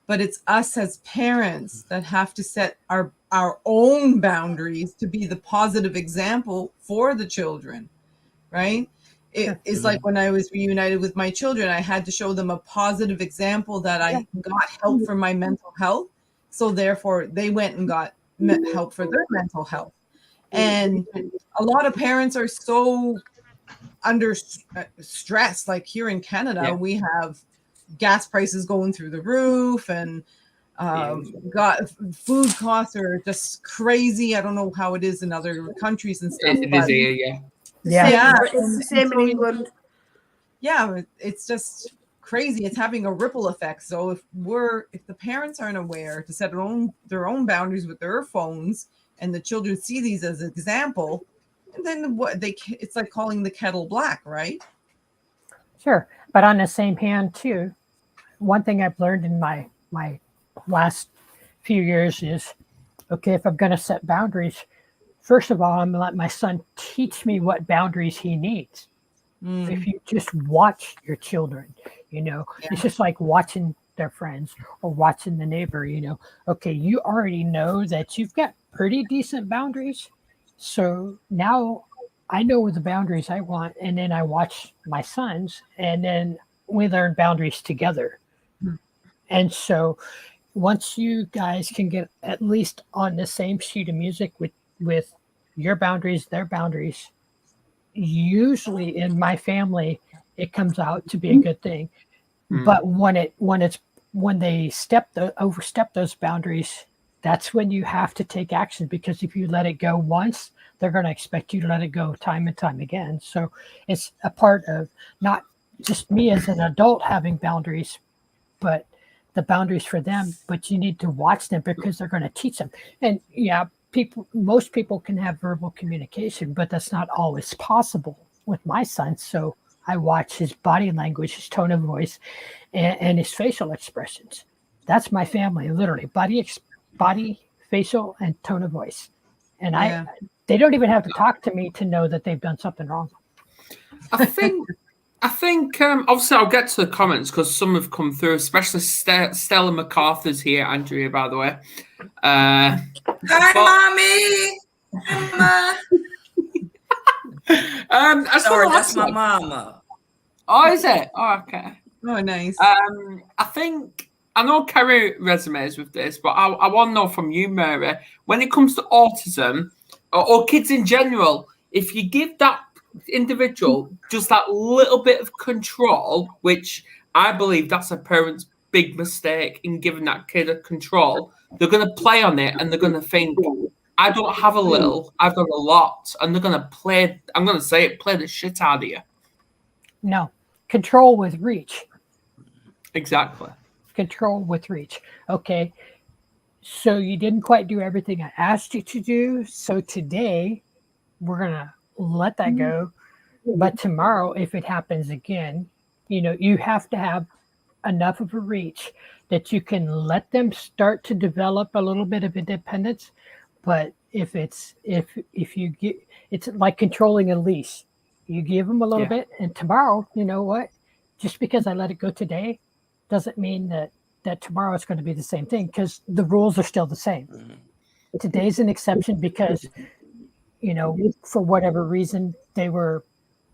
but it's us as parents that have to set our own boundaries to be the positive example for the children, right? It's like when I was reunited with my children, I had to show them a positive example that I got help for my mental health. So therefore, they went and got help for their mental health. And a lot of parents are so under stress. Like here in Canada, we have gas prices going through the roof, and got food costs are just crazy. I don't know how it is in other countries and stuff. It is here, It's the same in England. Yeah, it's just crazy. It's having a ripple effect. So if the parents aren't aware to set their own boundaries with their phones, and the children see these as an example, and then it's like calling the kettle black, right? Sure. But on the same hand too, one thing I've learned in my last few years is, okay, if I'm going to set boundaries, first of all, I'm going to let my son teach me what boundaries he needs. If you just watch your children, it's just like watching their friends or watching the neighbor, okay, you already know that you've got pretty decent boundaries. So now I know the boundaries I want, and then I watch my sons, and then we learn boundaries together. And so once you guys can get at least on the same sheet of music with your boundaries, their boundaries, usually in my family, it comes out to be a good thing. But when they overstep those boundaries, that's when you have to take action, because if you let it go once, they're going to expect you to let it go time and time again. So it's a part of not just me as an adult having boundaries, but the boundaries for them. But you need to watch them, because they're going to teach them. And most people can have verbal communication, but that's not always possible with my son. So I watch his body language, his tone of voice, and his facial expressions. That's my family, literally. Body, facial, and tone of voice. And they don't even have to talk to me to know that they've done something wrong. I think obviously I'll get to the comments, because some have come through, especially Stella MacArthur's here, Andrea, by the way. Hi, Mommy. Mama. Sorry, that's my mama. Oh, is it? Oh, okay. Oh, nice. I know Kerry resumes with this, but I want to know from you, Mary, when it comes to autism or kids in general, if you give that individual just that little bit of control, which I believe that's a parent's big mistake in giving that kid a control, they're going to play on it, and they're going to think, I don't have a little, I've got a lot, and they're going to play, I'm going to say it, play the shit out of you. No, control with reach. Exactly. Control with reach. Okay, so you didn't quite do everything I asked you to do, so today we're going to let that go. But tomorrow, if it happens again, you have to have enough of a reach that you can let them start to develop a little bit of independence. But if you get, it's like controlling a leash. You give them a little bit, and tomorrow, you know what? Just because I let it go today doesn't mean that tomorrow it's going to be the same thing, because the rules are still the same. Today's an exception because, for whatever reason, they were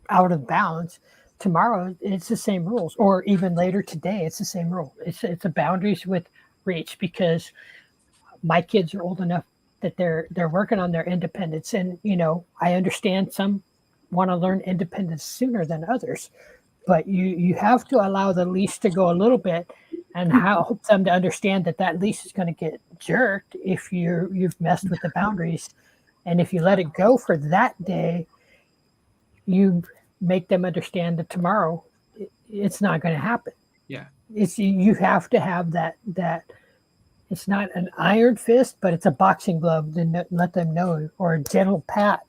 out of bounds. Tomorrow, it's the same rules, or even later today, it's the same rule. It's a boundaries with reach, because my kids are old enough that they're working on their independence. And, I understand some want to learn independence sooner than others, but you have to allow the leash to go a little bit and help them to understand that leash is going to get jerked if you've messed with the boundaries. And if you let it go for that day, you make them understand that tomorrow it's not going to happen. Yeah. You have to have that it's not an iron fist, but it's a boxing glove. Then let them know, or a gentle pat,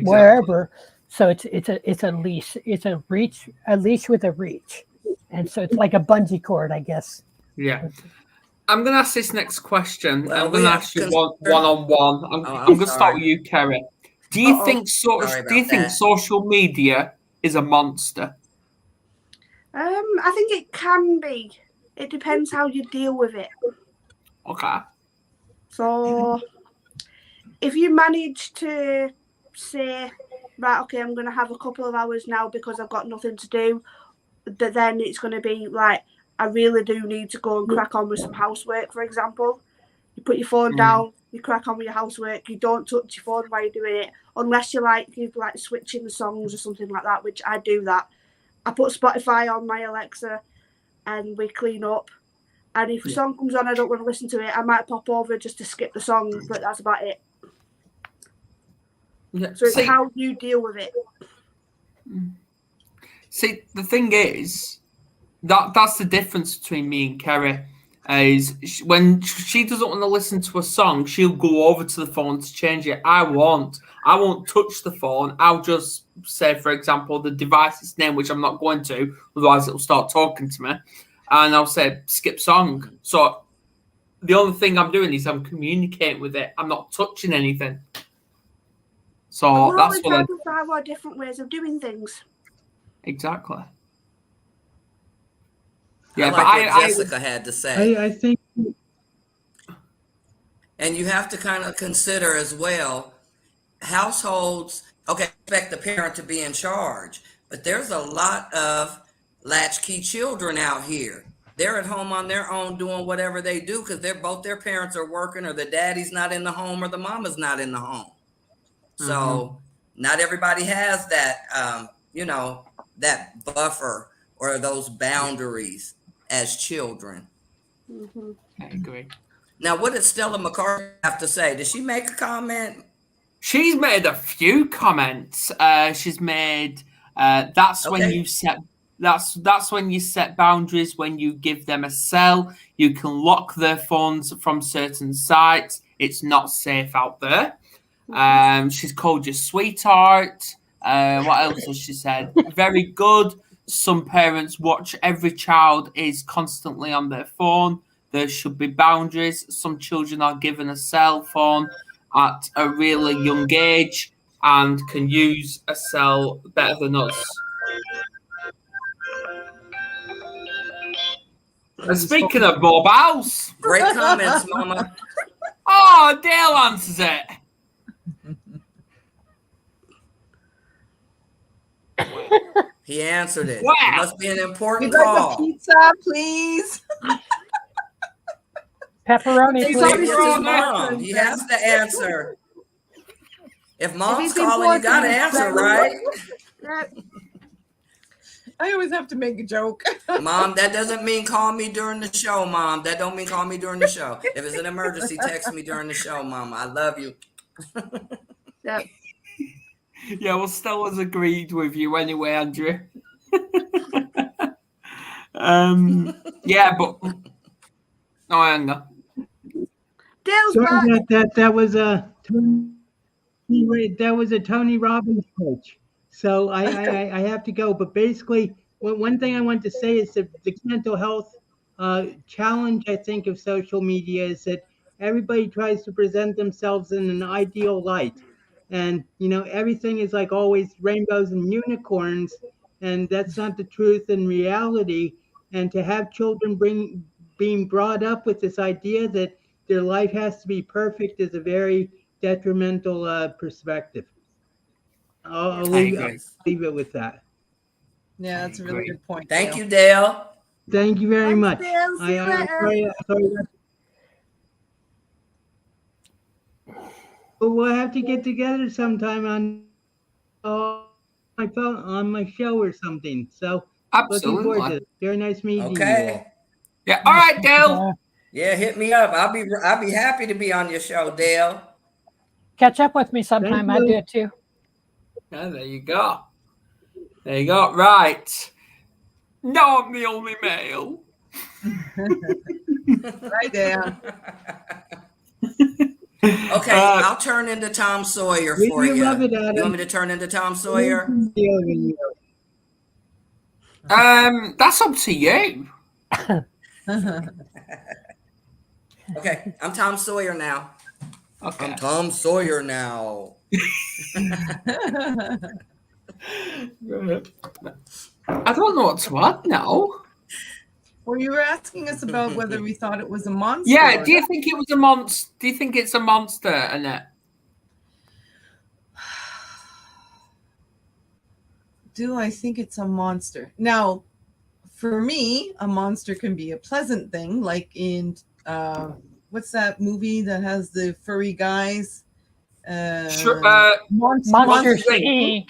wherever. So it's a leash. It's a leash with a reach, and so it's like a bungee cord, I guess. Yeah. I'm going to ask this next question. Well, I'm going to ask you one-on-one. I'm going to start with you, Kerry. Do you think social media is a monster? I think it can be. It depends how you deal with it. Okay. So, if you manage to say right, okay, I'm going to have a couple of hours now because I've got nothing to do. But then it's going to be like, I really do need to go and crack on with some housework, for example. You put your phone down, you crack on with your housework, you don't touch your phone while you're doing it, unless you're like switching the songs or something like that, which I do that. I put Spotify on my Alexa and we clean up. And if a song comes on, I don't want to listen to it, I might pop over just to skip the song, but that's about it. Yeah. So it's how you deal with it. See, the thing is, that's the difference between me and Kerry. Is when she doesn't want to listen to a song, she'll go over to the phone to change it. I won't touch the phone. I'll just say, for example, the device's name, which I'm not going to, otherwise it'll start talking to me. And I'll say, skip song. So the only thing I'm doing is I'm communicating with it. I'm not touching anything. So that's what I have different ways of doing things. Exactly. Yeah, like what Jessica had to say. I think, and you have to kind of consider as well, households. Okay, expect the parent to be in charge, but there's a lot of latchkey children out here. They're at home on their own doing whatever they do because both their parents are working, or the daddy's not in the home, or the mama's not in the home. So not everybody has that, that buffer or those boundaries as children. I agree. Now, what did Stella McCarthy have to say? Did she make a comment? She's made a few comments. She's made that's when you set boundaries, when you give them a cell. You can lock their phones from certain sites. It's not safe out there. She's called you sweetheart. What else has she said? Very good. Some parents watch every child is constantly on their phone. There should be boundaries. Some children are given a cell phone at a really young age and can use a cell better than us. And speaking of mobiles, great comments, Mama. Oh, Dale answers it. He answered it. Wow. It must be an important You guys call. have pizza, please. Pepperoni, This please. is Mom. He has to answer. If Mom's calling, you got to answer, right? I always have to make a joke. Mom, that doesn't mean call me during the show, Mom. That don't mean call me during the show. If it's an emergency, text me during the show, Mom. I love you. Yep. Yeah, well, Stella's agreed with you anyway, Andrew. Yeah, but no, hang on. Dale's sorry that was a Tony Robbins coach. So I have to go. But basically, one thing I want to say is that the mental health challenge, I think, of social media is that everybody tries to present themselves in an ideal light. And, everything is like always rainbows and unicorns. And that's not the truth in reality. And to have children being brought up with this idea that their life has to be perfect is a very detrimental perspective. I'll leave it with that. Yeah, that's a really good point. Thank you, Dale. Thank you very much. Dale. See you later. We'll have to get together sometime on my phone, on my show or something. So looking forward to it. Very nice meeting you all. Yeah. All right, Dale. Yeah, hit me up. I'll be happy to be on your show, Dale. Catch up with me sometime. I do it too. Yeah, there you go. There you go. Right. No, I'm the only male. Right there. Okay, I'll turn into Tom Sawyer for you. Love it, You want me to turn into Tom Sawyer? That's up to you. Okay, I'm Tom Sawyer now. Okay. I'm Tom Sawyer now. I don't know what to add now. Well, you were asking us about whether we thought it was a monster. Yeah, do you think it was a monster? Do you think it's a monster, Annette? do I think it's a monster? Now, for me, a monster can be a pleasant thing, like in what's that movie that has the furry guys? Monsters, Inc.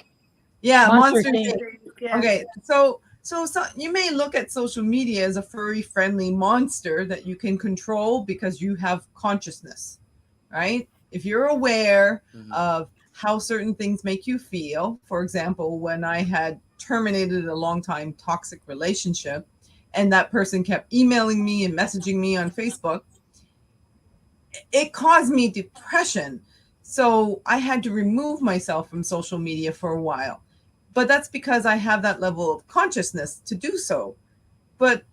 Yeah, Monsters, Monsters Inc. Inc. Yeah. Okay, so you may look at social media as a furry friendly monster that you can control because you have consciousness, right? If you're aware of how certain things make you feel, for example, when I had terminated a long time toxic relationship and that person kept emailing me and messaging me on Facebook, it caused me depression. So I had to remove myself from social media for a while. But that's because I have that level of consciousness to do so. But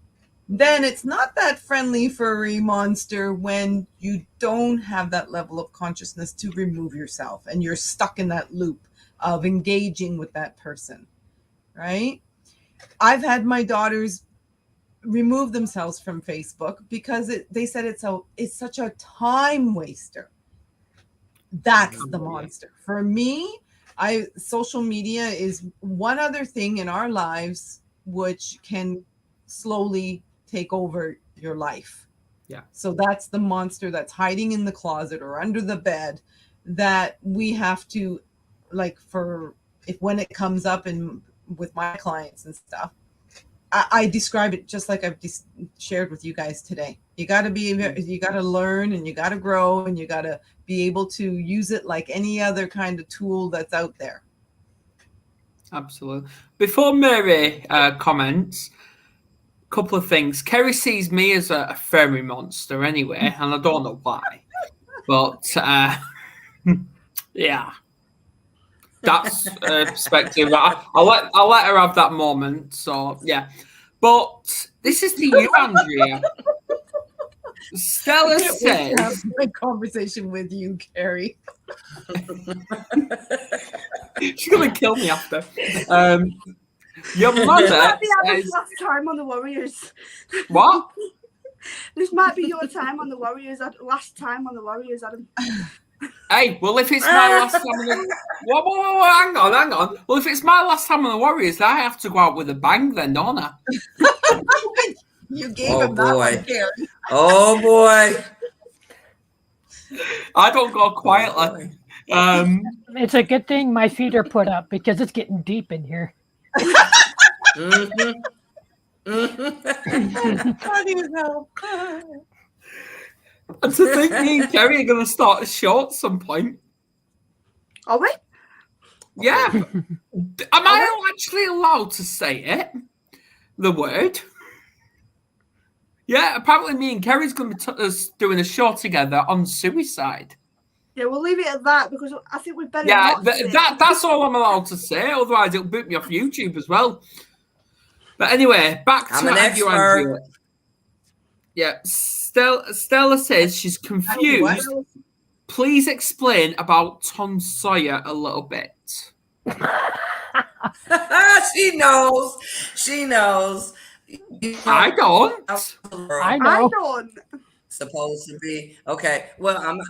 then it's not that friendly furry monster when you don't have that level of consciousness to remove yourself and you're stuck in that loop of engaging with that person, right? I've had my daughters remove themselves from Facebook because they said it's such a time waster. That's the monster. For me, social media is one other thing in our lives which can slowly take over your life. Yeah. So that's the monster that's hiding in the closet or under the bed that we have to, like, when it comes up with my clients and stuff, I describe it just like I've shared with you guys today. You got to learn and you got to grow and you got to be able to use it like any other kind of tool that's out there. Absolutely. Before Mary comments, a couple of things. Kerry sees me as a furry monster anyway, and I don't know why. But, yeah. That's a perspective. I'll let her have that moment. So, yeah. But this is to you, Andrea. Stella says... have a conversation with you, Kerry. She's going to kill me after. Your mother... This might be Adam's last time on the Warriors. What? This might be your time on the Warriors. Last time on the Warriors, Adam. Hey, well, if it's my last time on the... Whoa, hang on. Well, if it's my last time on the Warriors, I have to go out with a bang then, don't I? You gave him that one, Kerry. Oh, boy. I don't go quietly. It's a good thing my feet are put up because it's getting deep in here. And to think me and Kerry are going to start a show at some point. Are we? Yeah. Am I actually allowed to say it? The word? Yeah, apparently me and Kerry's going to be doing a show together on suicide. Yeah, we'll leave it at that because I think we'd better. Yeah, that's all I'm allowed to say. Otherwise, it'll boot me off YouTube as well. But anyway, back to you, Andrea. Yeah, Stella says she's confused. Please explain about Tom Sawyer a little bit. She knows. She knows. I don't. I know. I don't. Supposed to be okay. Well, I'm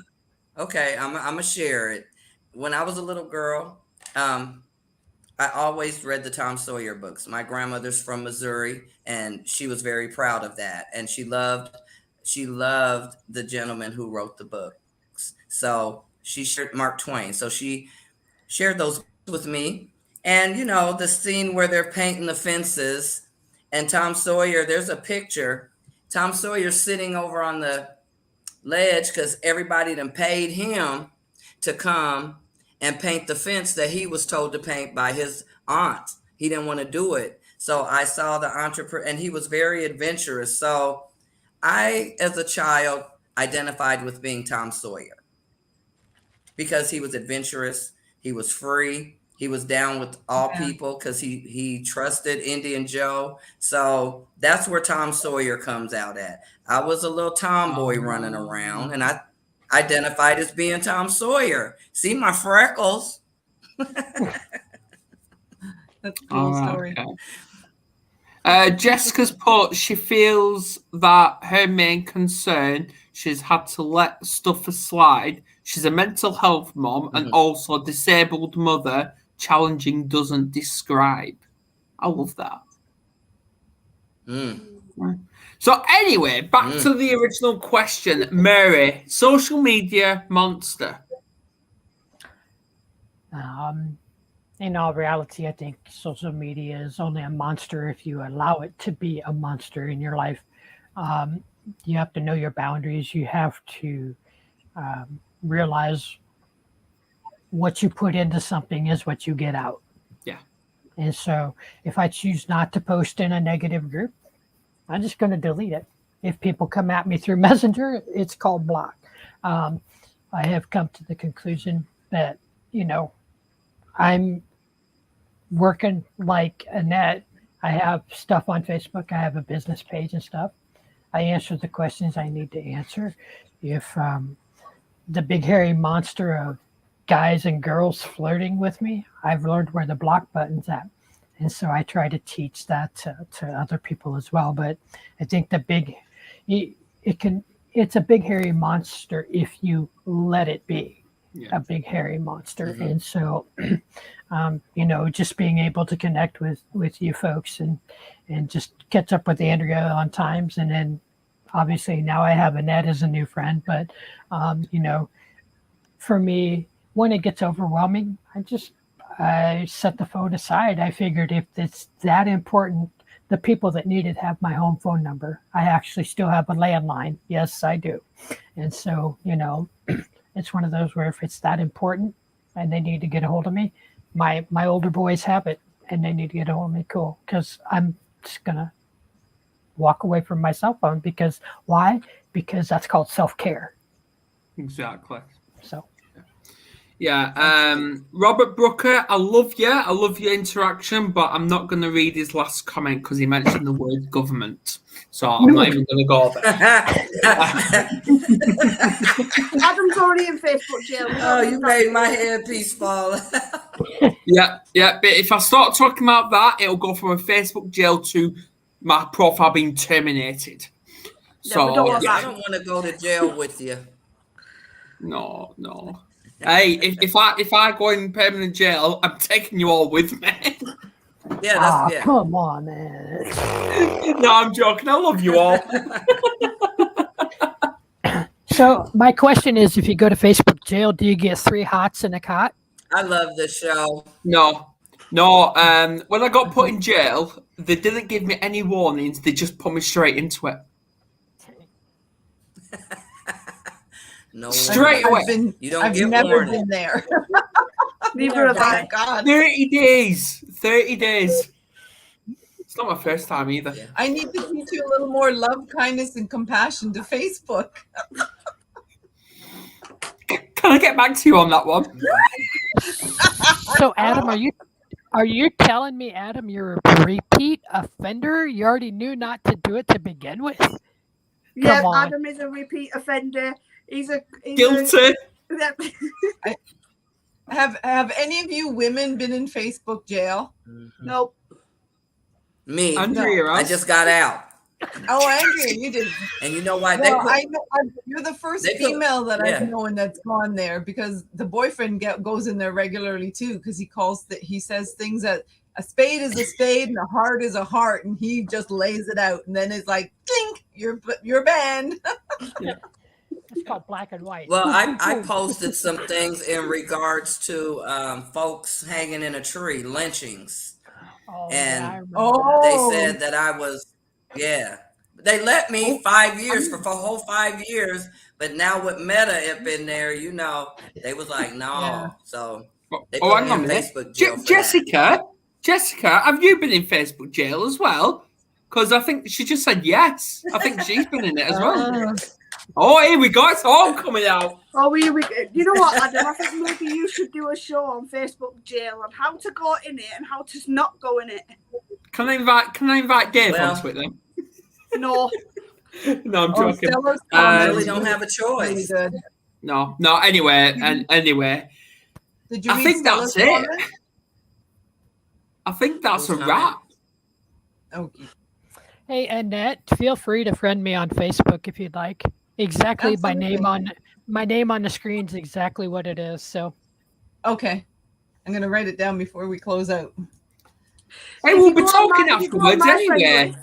gonna share it. When I was a little girl, I always read the Tom Sawyer books. My grandmother's from Missouri, and she was very proud of that. And she loved the gentleman who wrote the books. So she shared Mark Twain. So she shared those with me. And the scene where they're painting the fences, and Tom Sawyer. There's a picture. Tom Sawyer sitting over on the ledge because everybody done paid him to come and paint the fence that he was told to paint by his aunt. He didn't want to do it. So I saw the entrepreneur, and he was very adventurous. So I, as a child, identified with being Tom Sawyer because he was adventurous. He was free. He was down with all people because he trusted Indian Joe. So that's where Tom Sawyer comes out at. I was a little tomboy running around, and I identified as being Tom Sawyer. See my freckles. That's a cool story. Okay. Jessica's put, she feels that her main concern, she's had to let stuff slide. She's a mental health mom and also a disabled mother challenging doesn't describe. I love that. Right. So anyway, back to the original question. Mary, social media monster. In all reality, I think social media is only a monster if you allow it to be a monster in your life. You have to know your boundaries. You have to realize what you put into something is what you get out. Yeah. And so if I choose not to post in a negative group, I'm just going to delete it. If people come at me through Messenger, it's called block. I have come to the conclusion that, I'm working like Annette. I have stuff on Facebook. I have a business page and stuff. I answer the questions I need to answer. If the big hairy monster of guys and girls flirting with me, I've learned where the block button's at. And so I try to teach that to other people as well. But I think it's a big hairy monster if you let it be. A big hairy monster. Mm-hmm. And so just being able to connect with you folks and just catch up with Andrea on times, and then obviously now I have Annette as a new friend, but for me, when it gets overwhelming, I set the phone aside. I figured if it's that important, the people that need it have my home phone number. I actually still have a landline. Yes, I do. And so, it's one of those where if it's that important and they need to get a hold of me, my older boys have it and they need to get a hold of me. Cool. Because I'm just going to walk away from my cell phone because why? Because that's called self-care. Exactly. So. Yeah. Robert Brooker, I love you. I love your interaction, but I'm not going to read his last comment because he mentioned the word government. So I'm not even going to go there. Adam's already in Facebook jail. Oh, you made my headpiece fall. Yeah. But if I start talking about that, it'll go from a Facebook jail to my profile being terminated. So I don't want to go to jail with you. No. Hey, if I go in permanent jail, I'm taking you all with me. Yeah, come on, man. No, I'm joking. I love you all. So my question is, if you go to Facebook jail, do you get 3 hots and a cot? I love this show. No. When I got put in jail, they didn't give me any warnings. They just put me straight into it. No, straight away. I've never been there. Neither have I. God. 30 days. It's not my first time either. Yeah. I need to teach you a little more love, kindness, and compassion to Facebook. Can I get back to you on that one? So, Adam, are you telling me, Adam, you're a repeat offender? You already knew not to do it to begin with? Yeah, Adam is a repeat offender. He's guilty. Have any of you women been in Facebook jail? Mm-hmm. Nope. Me. Andrea, no. I just got out. Oh, Andrea, you did. And you know why? Well, you're the first female that I've known that's gone there, because the boyfriend goes in there regularly too, because he says things that a spade is a spade and a heart is a heart, and he just lays it out, and then it's like, clink, you're banned. Yeah. It's called black and white. Well, I posted some things in regards to folks hanging in a tree, lynchings. And they said that I was, they let me 5 years for a whole 5 years. But now with Meta up in there, they was like, no. Yeah. So they put me in Facebook jail. Jessica, have you been in Facebook jail as well? Because I think she just said yes. I think she's been in it as well. Oh, here we go. It's all coming out. Oh, you know what, Adam? I think maybe you should do a show on Facebook jail on how to go in it and how to not go in it. Can I invite Dave onto it then? No. No, I'm joking. I really don't have a choice. No. Anyway, Did you I think that's it. I think that's a wrap. Okay. Hey, Annette, feel free to friend me on Facebook if you'd like. Exactly. My name on the screen is exactly what it is. So. Okay. I'm going to write it down before we close out. Hey, we'll be talking afterwards anyway.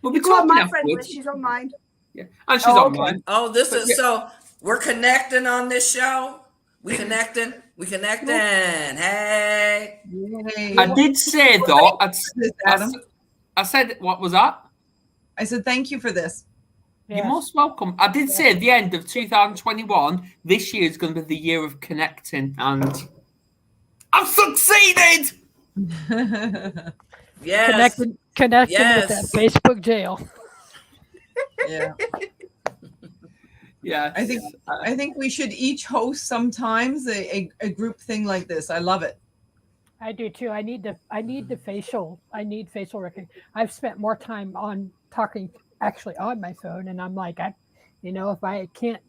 We'll be talking afterwards. She's on mine. Yeah, and she's on mine. Oh, so we're connecting on this show. We connecting. Hey. Yay. I did say though. I said, what was that? I said thank you for this. You're most welcome. I did say at the end of 2021, this year is going to be the year of connecting, and I've succeeded. Yes. Connecting with that Facebook jail. Yeah. Yeah. I think we should each host sometimes a group thing like this. I love it. I do too. I need facial recognition. I've spent more time on talking actually on my phone, and I'm like, if I can't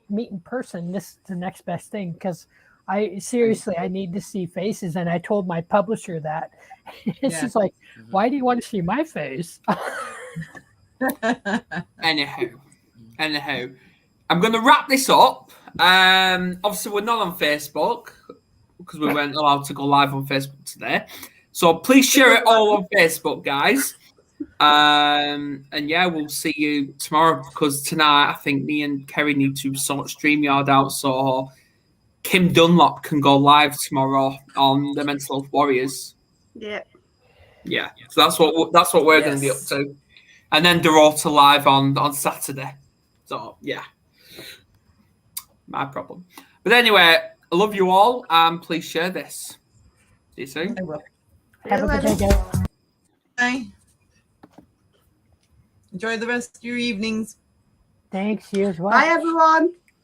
meet in person, this is the next best thing, because I need to see faces. And I told my publisher that. She's like, why do you want to see my face? Anyhow, I'm going to wrap this up. Obviously, we're not on Facebook because we weren't allowed to go live on Facebook today. So please share it all on Facebook, guys. And yeah, we'll see you tomorrow, because tonight I think me and Kerry need to sort StreamYard out so Kim Dunlop can go live tomorrow on the Mental Health Warriors. Yeah. Yeah. So that's what we're going to be up to. And then Dorota live on Saturday. So yeah. My problem. But anyway, I love you all, and please share this. See you soon. I will. Have a good day, guys. Bye. Enjoy the rest of your evenings. Thanks, you as well. Bye, everyone.